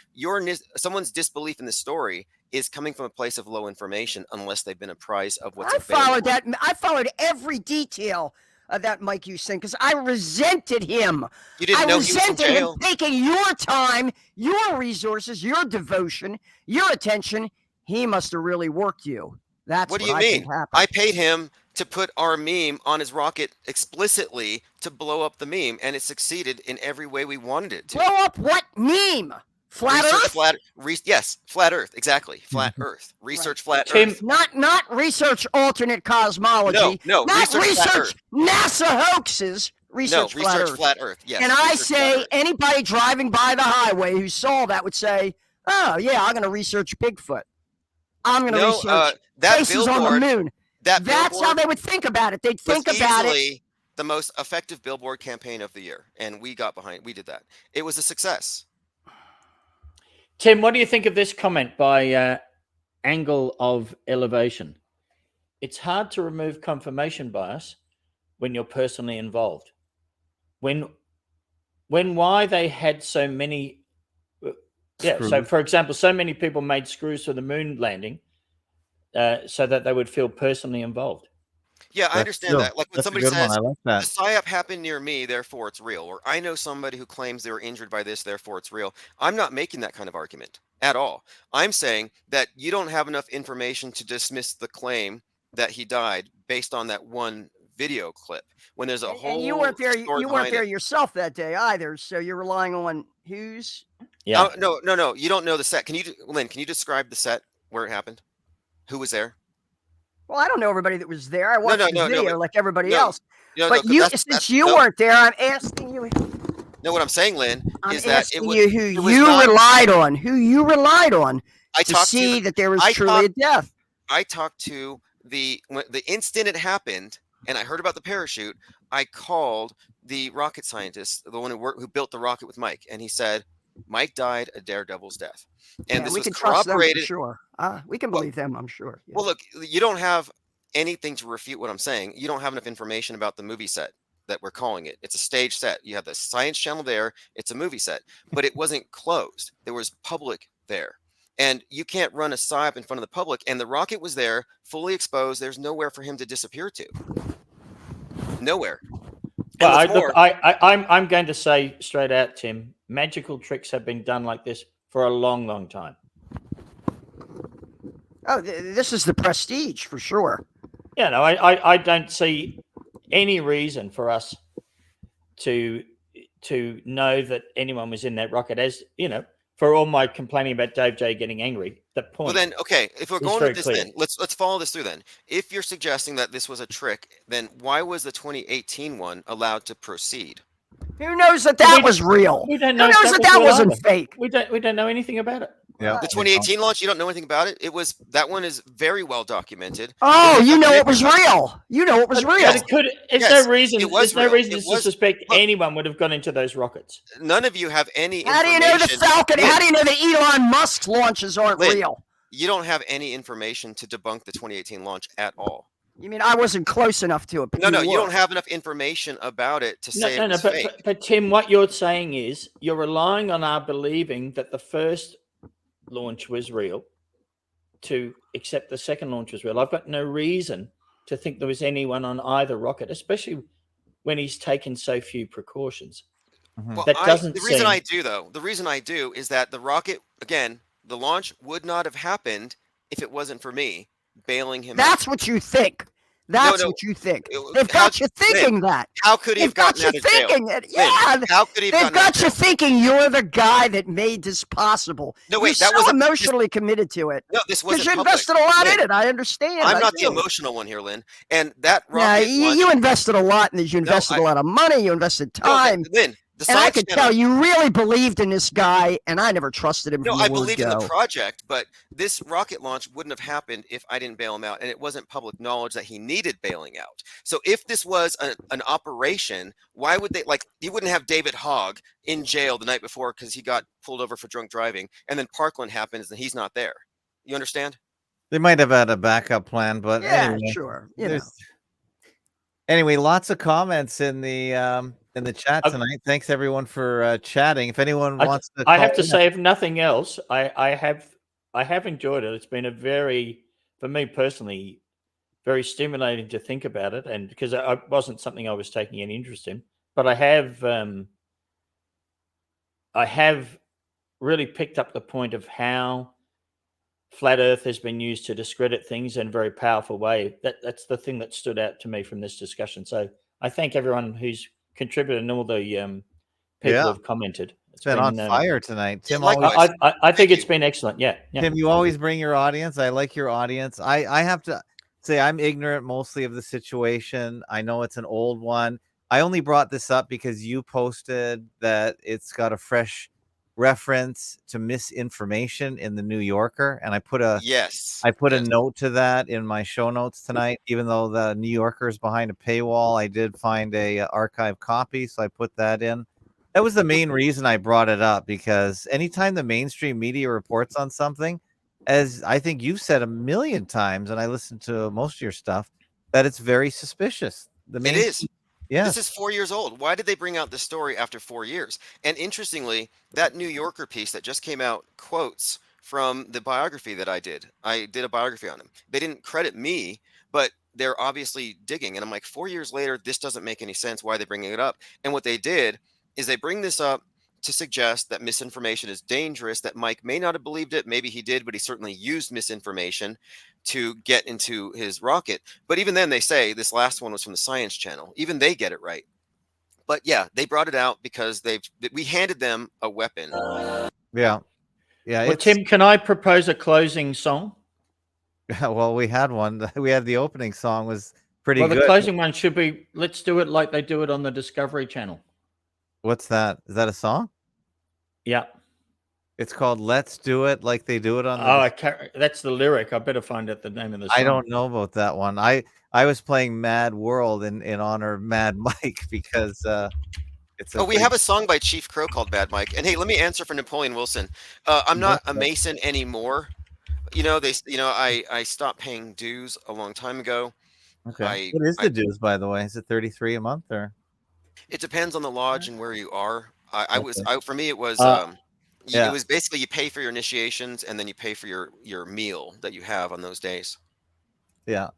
S5: someone's disbelief in the story is coming from a place of low information unless they've been apprised of what's available.
S4: I followed every detail of that Mike Hughes thing because I resented him.
S5: You didn't know he was in jail.
S4: Him taking your time, your resources, your devotion, your attention. He must have really worked you. That's
S5: what do you mean? I paid him to put our meme on his rocket explicitly to blow up the meme, and it succeeded in every way we wanted it to.
S4: Blow up what meme? Flat Earth?
S5: Yes, flat Earth, exactly. Flat Earth. Research flat
S4: Tim,
S5: Earth.
S4: Not research alternate cosmology.
S5: No,
S4: not
S5: research
S4: NASA hoaxes. Research
S5: flat Earth. Yes.
S4: And I say anybody driving by the highway who saw that would say, "Oh yeah, I'm going to research Bigfoot. I'm going to research places on the moon." That's how they would think about it. They'd think about it.
S5: The most effective billboard campaign of the year, and we did that. It was a success.
S3: Tim, what do you think of this comment by Angle of Elevation? It's hard to remove confirmation bias when you're personally involved. When why they had so many, so for example, so many people made screws for the moon landing so that they would feel personally involved.
S5: Yeah, I understand that. Like when somebody says,
S2: like
S5: the PSYOP happened near me, therefore it's real. Or I know somebody who claims they were injured by this, therefore it's real. I'm not making that kind of argument at all. I'm saying that you don't have enough information to dismiss the claim that he died based on that one video clip when there's a whole
S4: And you weren't there.
S5: story
S4: You weren't
S5: behind
S4: there
S5: it.
S4: yourself that day either. So you're relying on Hughes.
S3: Yeah.
S5: Oh, no. You don't know the set. Lynn, can you describe the set where it happened? Who was there?
S4: Well, I don't know everybody that was there. I watched the
S5: No,
S4: video
S5: but
S4: like everybody
S5: no,
S4: else.
S5: no,
S4: But
S5: no,
S4: you,
S5: that's
S4: since you
S5: no,
S4: weren't there, I'm asking you.
S5: no. What I'm saying, Lynn,
S4: I'm
S5: is that
S4: asking you who
S5: it was
S4: you
S5: not.
S4: relied on. Who you relied on
S5: I
S4: to
S5: talked to
S4: see that there was
S5: I
S4: truly a
S5: talked
S4: death.
S5: I talked to when the instant it happened, and I heard about the parachute. I called the rocket scientist, the one who built the rocket with Mike, and he said Mike died a daredevil's death, and
S4: Yeah,
S5: this
S4: we
S5: was
S4: can trust them for
S5: corroborated.
S4: sure. We can
S5: Well,
S4: believe them, I'm sure. Yeah.
S5: well, look, you don't have anything to refute what I'm saying. You don't have enough information about the movie set that we're calling it. It's a stage set. You have the Science Channel there. It's a movie set, but it wasn't closed. There was public there. And you can't run a psyop in front of the public. And the rocket was there, fully exposed. There's nowhere for him to disappear to. Nowhere.
S3: Well,
S5: And what's more,
S3: I'm going to say straight out, Tim, magical tricks have been done like this for a long, long time.
S4: Oh, this is the prestige for sure.
S3: Yeah, no, I don't see any reason for us to know that anyone was in that rocket. As you know, for all my complaining about Dave J getting angry, the point.
S5: well then, okay, if we're
S3: is
S5: going
S3: very
S5: with this,
S3: clear.
S5: then let's follow this through. Then, if you're suggesting that this was a trick, then why was the 2018 one allowed to proceed?
S4: Who knows that was real?
S3: We don't
S4: Who
S3: know if
S4: knows that
S3: was real
S4: wasn't
S3: either.
S4: fake?
S3: We don't know anything about it.
S2: Yeah.
S5: The 2018 launch, you don't know anything about it. That one is very well documented.
S4: Oh, you know it was real. You know it was real.
S3: But it could. There's
S5: Yes,
S3: no reason.
S5: it was
S3: There's no
S5: real.
S3: reason
S5: It
S3: to
S5: was-
S3: suspect
S5: look.
S3: anyone would have gone into those rockets.
S5: None of you have any
S4: How do you
S5: information.
S4: know the Falcon? How do you know the Elon Musk launches aren't
S5: Lynn,
S4: real?
S5: You don't have any information to debunk the 2018 launch at all.
S4: You mean I wasn't close enough to it? But
S5: No, you
S4: were.
S5: don't have enough information about it to say it was fake.
S3: But Tim, what you're saying is you're relying on our believing that the first launch was real to accept the second launch was real. I've got no reason to think there was anyone on either rocket, especially when he's taken so few precautions.
S5: Well,
S3: That doesn't
S5: the reason
S3: seem-
S5: I do though, the reason I do is that the rocket, again, the launch would not have happened if it wasn't for me bailing him
S4: That's
S5: out.
S4: what you think. That's
S5: no.
S4: what you think.
S5: It-
S4: They've
S5: how-
S4: got you thinking
S5: Lynn,
S4: that.
S5: How could he have
S4: They've got
S5: gotten
S4: you
S5: out of jail?
S4: thinking that.
S5: Lynn,
S4: Yeah,
S5: how could he have
S4: they've
S5: gotten out
S4: got
S5: of
S4: you
S5: jail?
S4: thinking you're the guy that made this possible.
S5: No, wait,
S4: You're
S5: that
S4: so
S5: wasn't-
S4: emotionally committed to it.
S5: No, this
S4: Because
S5: wasn't
S4: you
S5: public.
S4: invested a lot in
S5: Lynn,
S4: it. I understand.
S5: I'm
S4: I
S5: not the
S4: do.
S5: emotional one here, Lynn. And that
S4: Yeah,
S5: rocket launch,
S4: you invested a lot in this. You invested a lot of money. You invested time.
S5: Lynn, the
S4: and I
S5: Science
S4: could
S5: Channel-
S4: tell you really believed in this guy, and I never trusted him.
S5: No,
S4: from
S5: I
S4: the word
S5: believed in
S4: go.
S5: the project, but this rocket launch wouldn't have happened if I didn't bail him out, and it wasn't public knowledge that he needed bailing out. So if this was an operation, why would they, like, you wouldn't have David Hogg in jail the night before because he got pulled over for drunk driving, and then Parkland happens and he's not there. You understand?
S2: They might have had a backup plan, but
S4: Yeah,
S2: anyway,
S4: sure. You know.
S2: there's- Anyway, lots of comments in the chat tonight. Thanks everyone for chatting. If anyone wants to,
S3: I have
S2: call
S3: to
S2: in-
S3: say, if nothing else, I have enjoyed it. It's been a for me personally, very stimulating to think about it, and because it wasn't something I was taking any interest in, but I have really picked up the point of how flat Earth has been used to discredit things in a very powerful way. That's the thing that stood out to me from this discussion. So I thank everyone who's contributed and all the people
S2: Yeah.
S3: who have commented.
S2: It's been on fire tonight. Tim,
S5: likewise.
S3: I think it's been excellent. Yeah.
S2: Tim, you always bring your audience. I like your audience. I have to say I'm ignorant mostly of the situation. I know it's an old one. I only brought this up because you posted that it's got a fresh reference to misinformation in the New Yorker, and I put a note to that in my show notes tonight. Even though the New Yorker is behind a paywall, I did find a archive copy, so I put that in. That was the main reason I brought it up, because anytime the mainstream media reports on something, as I think you've said a million times, and I listened to most of your stuff, that it's very suspicious.
S5: It is.
S2: Yeah.
S5: This is 4 years old. Why did they bring out this story after 4 years? And interestingly, that New Yorker piece that just came out quotes from the biography that I did. I did a biography on him. They didn't credit me, but they're obviously digging. And I'm like, 4 years later, this doesn't make any sense. Why are they bringing it up? And what they did is they bring this up to suggest that misinformation is dangerous, that Mike may not have believed it. Maybe he did, but he certainly used misinformation to get into his rocket. But even then, they say this last one was from the Science Channel. Even they get it right. But yeah, they brought it out because we handed them a weapon.
S2: Yeah. Yeah.
S3: Well, Tim, can I propose a closing song?
S2: Well, we had one. We had the opening song was pretty
S3: Well,
S2: good.
S3: the closing one should be, let's do it like they do it on the Discovery Channel.
S2: What's that? Is that a song?
S3: Yeah.
S2: It's called "Let's Do It Like They Do It on the."
S3: Oh, that's the lyric. I better find out the name of the song.
S2: I don't know about that one. I was playing Mad World in honor of Mad Mike because it's.
S5: We have a song by Chief Crow called Mad Mike. And hey, let me answer for Napoleon Wilson. I'm not a Mason anymore. I stopped paying dues a long time ago.
S2: Okay. What is the dues, by the way? Is it 33 a month or?
S5: It depends on the lodge and where you are. For me, it was.
S2: Yeah.
S5: It was basically you pay for your initiations and then you pay for your meal that you have on those days.
S2: Yeah.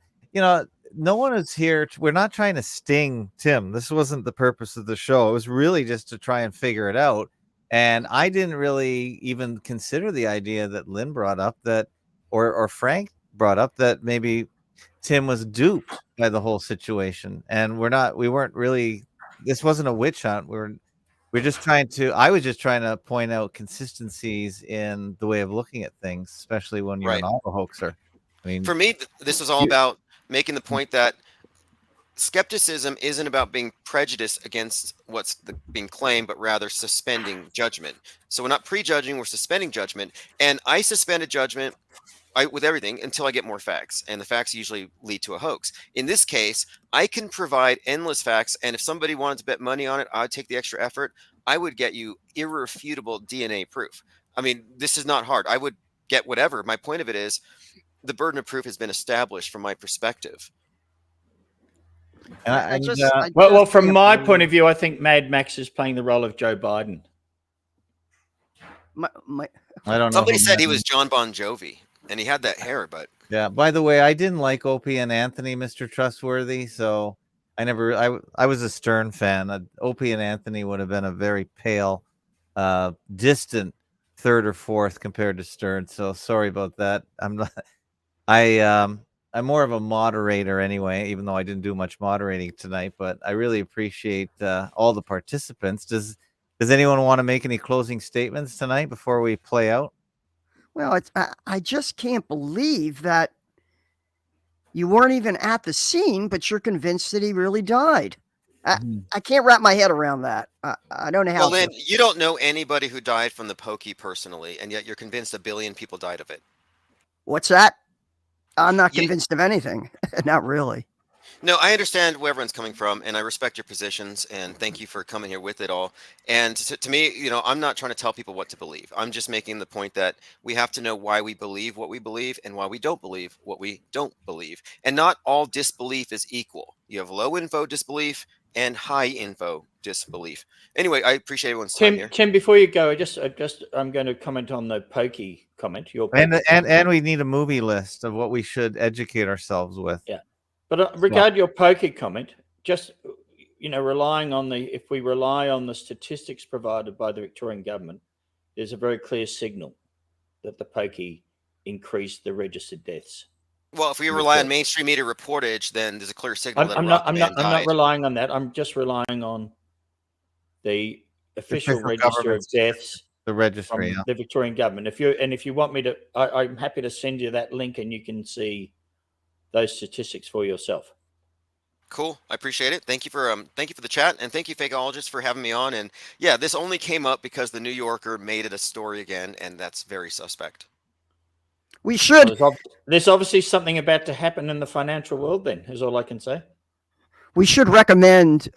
S2: No one is here. We're not trying to sting Tim. This wasn't the purpose of the show. It was really just to try and figure it out. And I didn't really even consider the idea that Lynn brought up that, or Frank brought up that maybe Tim was duped by the whole situation. And we weren't really, this wasn't a witch hunt. I was just trying to point out consistencies in the way of looking at things, especially when you're an auto hoaxer. I mean,
S5: for me, this was all about making the point that skepticism isn't about being prejudiced against what's being claimed, but rather suspending judgment. So we're not prejudging, we're suspending judgment. And I suspended judgment with everything until I get more facts. And the facts usually lead to a hoax. In this case, I can provide endless facts. And if somebody wanted to bet money on it, I'd take the extra effort. I would get you irrefutable DNA proof. I mean, this is not hard. I would get whatever. My point of it is the burden of proof has been established from my perspective.
S3: Well, from my point of view, I think Mad Max is playing the role of Joe Biden.
S2: I don't know.
S5: Somebody said he was John Bon Jovi, and he had that hair, but
S2: yeah. By the way, I didn't like Opie and Anthony, Mr. Trustworthy, so I was a Stern fan. Opie and Anthony would have been a very pale, distant third or fourth compared to Stern. So sorry about that. I'm more of a moderator anyway, even though I didn't do much moderating tonight, but I really appreciate all the participants. Does anyone want to make any closing statements tonight before we play out?
S4: Well, I just can't believe that you weren't even at the scene, but you're convinced that he really died. I can't wrap my head around that. I don't know how.
S5: Well, then you don't know anybody who died from the pokey personally, and yet you're convinced 1 billion people died of it.
S4: What's that? I'm not convinced of anything. Not really.
S5: No, I understand where everyone's coming from, and I respect your positions, and thank you for coming here with it all. And to me, I'm not trying to tell people what to believe. I'm just making the point that we have to know why we believe what we believe and why we don't believe what we don't believe. And not all disbelief is equal. You have low info disbelief and high info disbelief. Anyway, I appreciate everyone's time here.
S3: Tim, before you go, I'm going to comment on the pokey comment.
S2: And we need a movie list of what we should educate ourselves with.
S3: Yeah. But regard your pokey comment, just, if we rely on the statistics provided by the Victorian government, there's a very clear signal that the pokey increased the registered deaths.
S5: Well, if we rely on mainstream media reportage, then there's a clear signal that
S3: I'm not relying on that. I'm just relying on the official register of deaths.
S2: The registry,
S3: from the Victorian government. If you want me to, I'm happy to send you that link, and you can see those statistics for yourself.
S5: Cool. I appreciate it. Thank you for the chat, and thank you, Fakeologists, for having me on. And yeah, this only came up because the New Yorker made it a story again, and that's very suspect.
S4: We should.
S3: There's obviously something about to happen in the financial world. Then is all I can say.
S4: We should recommend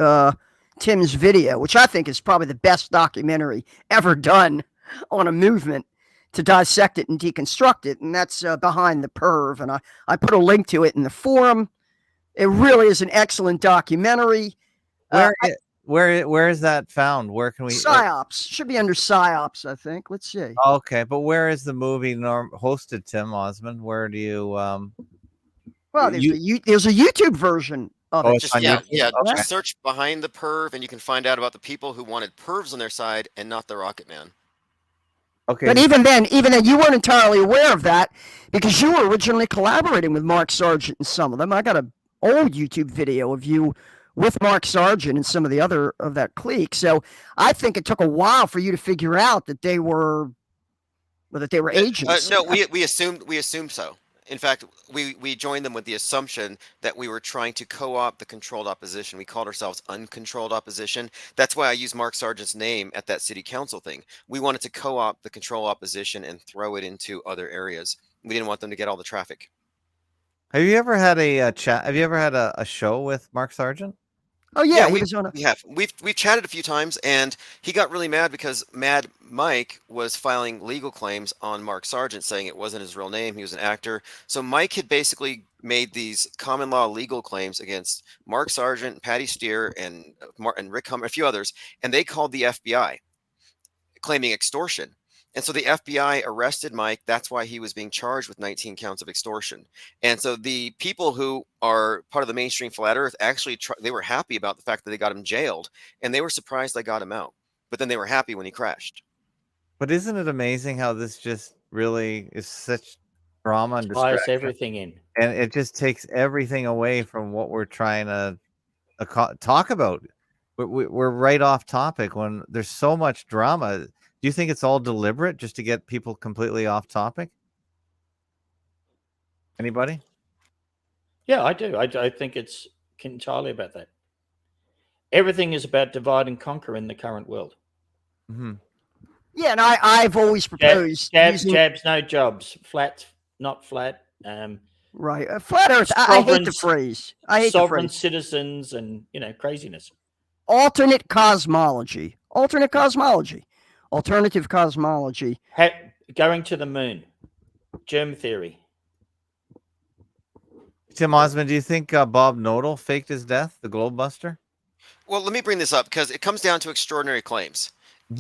S4: Tim's video, which I think is probably the best documentary ever done on a movement to dissect it and deconstruct it, and that's Behind the Perv. And I put a link to it in the forum. It really is an excellent documentary.
S2: Where is that found? Where can we?
S4: PSYOPs should be under PSYOPs, I think. Let's see.
S2: Okay, but where is the movie hosted, Tim Ozman? Where do you?
S4: Well, there's a YouTube version Oh,
S2: Oh,
S4: that's
S2: it's
S5: Just
S2: on
S5: yeah,
S2: YouTube?
S5: yeah.
S2: Okay.
S5: Just search behind the perv, and you can find out about the people who wanted pervs on their side and not the Rocket Man.
S2: Okay.
S4: But even then, you weren't entirely aware of that because you were originally collaborating with Mark Sargent and some of them. I got an old YouTube video of you with Mark Sargent and some of the other of that clique. So I think it took a while for you to figure out that they were agents.
S5: No, we assumed so. In fact, we joined them with the assumption that we were trying to co-opt the controlled opposition. We called ourselves uncontrolled opposition. That's why I used Mark Sargent's name at that city council thing. We wanted to co-opt the control opposition and throw it into other areas. We didn't want them to get all the traffic.
S2: Have you ever had a chat? Have you ever had a show with Mark Sargent?
S4: Oh yeah,
S5: we have. We've chatted a few times, and he got really mad because Mad Mike was filing legal claims on Mark Sargent, saying it wasn't his real name. He was an actor. So Mike had basically made these common law legal claims against Mark Sargent, Patty Steer, and Rick Hummer, a few others, and they called the FBI, claiming extortion. And so the FBI arrested Mike. That's why he was being charged with 19 counts of extortion. And so the people who are part of the mainstream flat earth actually they were happy about the fact that they got him jailed, and they were surprised they got him out. But then they were happy when he crashed.
S2: But isn't it amazing how this just really is such drama and
S3: Ties
S2: distraction?
S3: everything in.
S2: And it just takes everything away from what we're trying to talk about. We're right off topic when there's so much drama. Do you think it's all deliberate just to get people completely off topic? Anybody?
S3: Yeah, I do. I think it's entirely about that. Everything is about divide and conquer in the current world.
S2: Mm-hmm.
S4: Yeah, and I've always proposed
S3: jabs, no jobs. Flats, not flat.
S4: Right, flat Earth. I hate the phrase. I hate
S3: sovereign
S4: the phrase.
S3: citizens and craziness.
S4: Alternate cosmology. Alternate cosmology. Alternative cosmology.
S3: Going to the moon. Germ theory.
S2: Tim Ozman, do you think Bob Nodal faked his death, the Globe Buster?
S5: Well, let me bring this up because it comes down to extraordinary claims.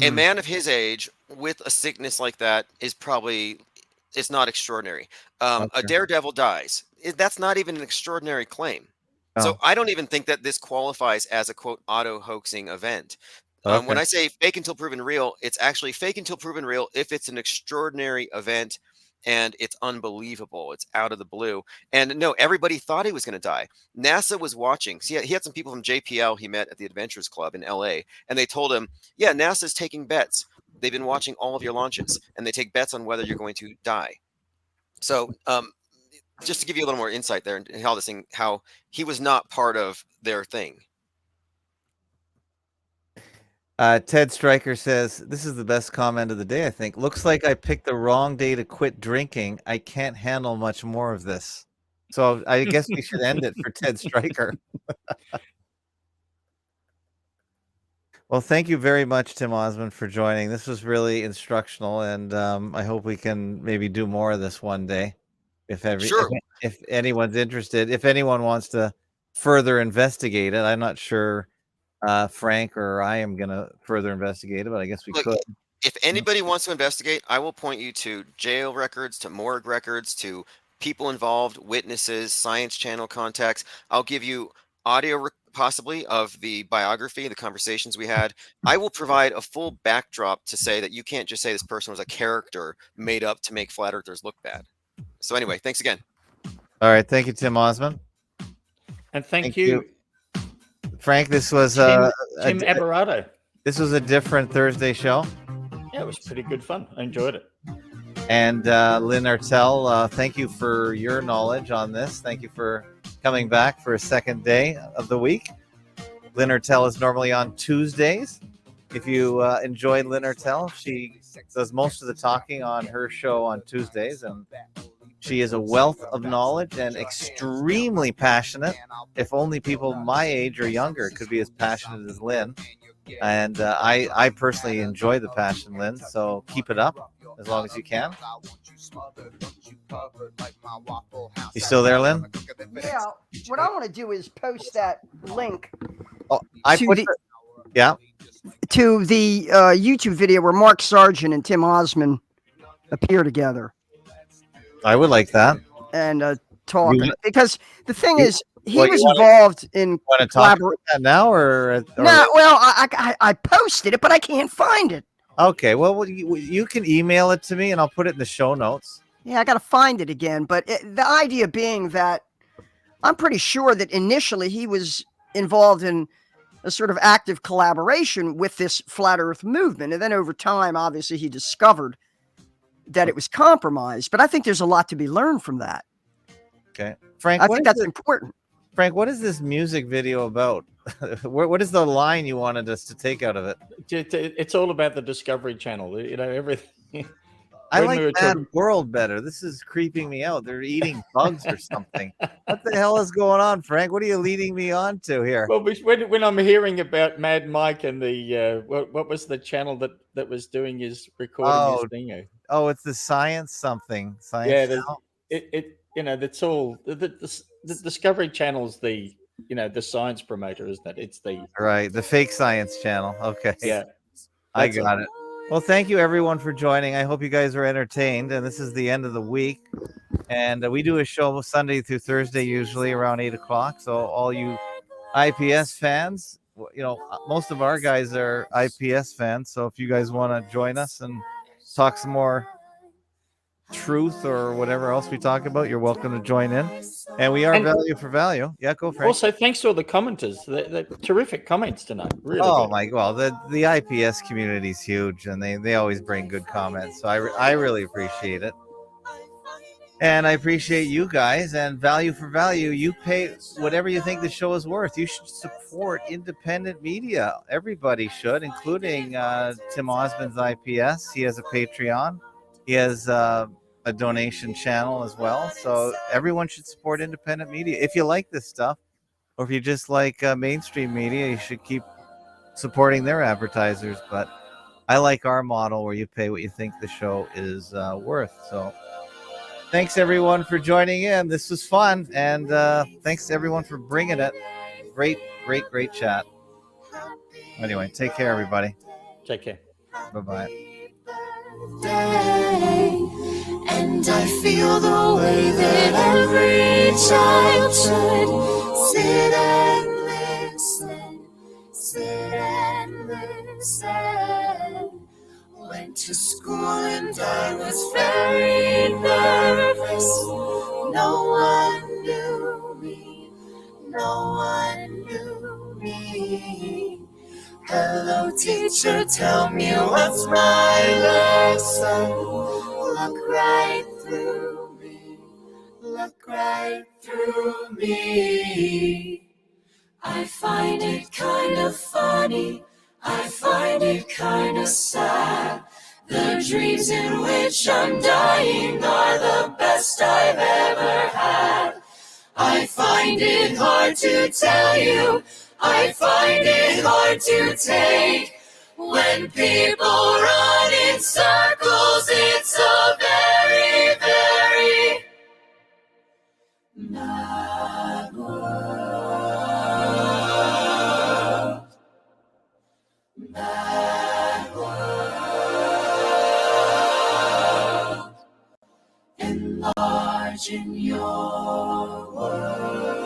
S5: A man of his age with a sickness like that is probably, it's not extraordinary. A daredevil dies. That's not even an extraordinary claim. So I don't even think that this qualifies as a quote auto hoaxing event. When I say fake until proven real, it's actually fake until proven real if it's an extraordinary event and it's unbelievable. It's out of the blue. And no, everybody thought he was going to die. NASA was watching. See, he had some people from JPL he met at the Adventures Club in LA, and they told him, yeah, NASA's taking bets. They've been watching all of your launches, and they take bets on whether you're going to die. So just to give you a little more insight there and how he was not part of their thing.
S2: Ted Stryker says, this is the best comment of the day, I think. Looks like I picked the wrong day to quit drinking. I can't handle much more of this. So I guess we should end it for Ted Stryker. Well, thank you very much, Tim Ozman, for joining. This was really instructional, and I hope we can maybe do more of this one day. If anyone's interested, if anyone wants to further investigate it, I'm not sure Frank or I am going to further investigate it, but I guess we could.
S5: If anybody wants to investigate, I will point you to jail records, to morgue records, to people involved, witnesses, Science Channel contacts. I'll give you audio possibly of the biography, the conversations we had. I will provide a full backdrop to say that you can't just say this person was a character made up to make flat earthers look bad. So anyway, thanks again.
S2: All right. Thank you, Tim Ozman.
S3: And thank you.
S2: Frank, this was
S3: Tim Aberrato.
S2: This was a different Thursday show.
S3: Yeah, it was pretty good fun. I enjoyed it.
S2: And Lynn Artell, thank you for your knowledge on this. Thank you for coming back for a second day of the week. Lynn Artell is normally on Tuesdays. If you enjoy Lynn Artell, she does most of the talking on her show on Tuesdays, and she is a wealth of knowledge and extremely passionate. If only people my age or younger could be as passionate as Lynn. And I personally enjoy the passion, Lynn, so keep it up as long as you can. You still there, Lynn?
S4: Yeah. What I want to do is post that link
S2: to
S4: the YouTube video where Mark Sargent and Tim Ozman appear together.
S2: I would like that.
S4: And talking because the thing is, he
S2: What,
S4: was
S2: you wanna-
S4: involved in
S2: Want to talk about that now, or
S4: No, well, I posted it, but I can't find it.
S2: Okay, well, you can email it to me, and I'll put it in the show notes.
S4: Yeah, I got to find it again. But the idea being that I'm pretty sure that initially he was involved in a sort of active collaboration with this flat Earth movement, and then over time, obviously, he discovered that it was compromised. But I think there's a lot to be learned from that.
S2: Okay, Frank,
S4: I think that's important.
S2: Frank, what is this music video about? What is the line you wanted us to take out of it?
S3: It's all about the Discovery Channel. You know, everything.
S2: I like Mad World better. This is creeping me out. They're eating bugs or something. What the hell is going on, Frank? What are you leading me on to here?
S3: Well, when I'm hearing about Mad Mike and the what was the channel that was doing his recording his thing?
S2: Oh, it's the science something. Science.
S3: Yeah,
S2: Channel?
S3: it you know, that's all the Discovery Channel's the the science promoter, isn't it? It's the
S2: right, the fake science channel. Okay.
S3: Yeah.
S2: I got it. Well, thank you everyone for joining. I hope you guys were entertained. And this is the end of the week. And we do a show Sunday through Thursday, usually around 8 o'clock. So all you IPS fans, most of our guys are IPS fans. So if you guys want to join us and talk some more truth or whatever else we talk about, you're welcome to join in. And we are value for value. Yeah, go Frank.
S3: Also, thanks to all the commenters. They're terrific comments tonight. Really.
S2: Oh my God, the IPS community is huge, and they always bring good comments. So I really appreciate it, and I appreciate you guys. And value for value, you pay whatever you think the show is worth. You should support independent media. Everybody should, including Tim Ozman's IPS. He has a Patreon. He has a donation channel as well. So everyone should support independent media. If you like this stuff, or if you just like mainstream media, you should keep supporting their advertisers. But I like our model where you pay what you think the show is worth. So thanks everyone for joining in. This was fun. And thanks everyone for bringing it. Great chat. Anyway, take care, everybody.
S3: Take care.
S2: Bye-bye.
S1: And I feel the way that every child should sit and listen. Went to school and I was very nervous. No one knew me. Hello, teacher, tell me what's my lesson. Look right through me. I find it kind of funny. I find it kind of sad. The dreams in which I'm dying are the best I've ever had. I find it hard to tell you. I find it hard to take. When people run in circles, it's a very, very mad world. Mad world. Enlarge in your world.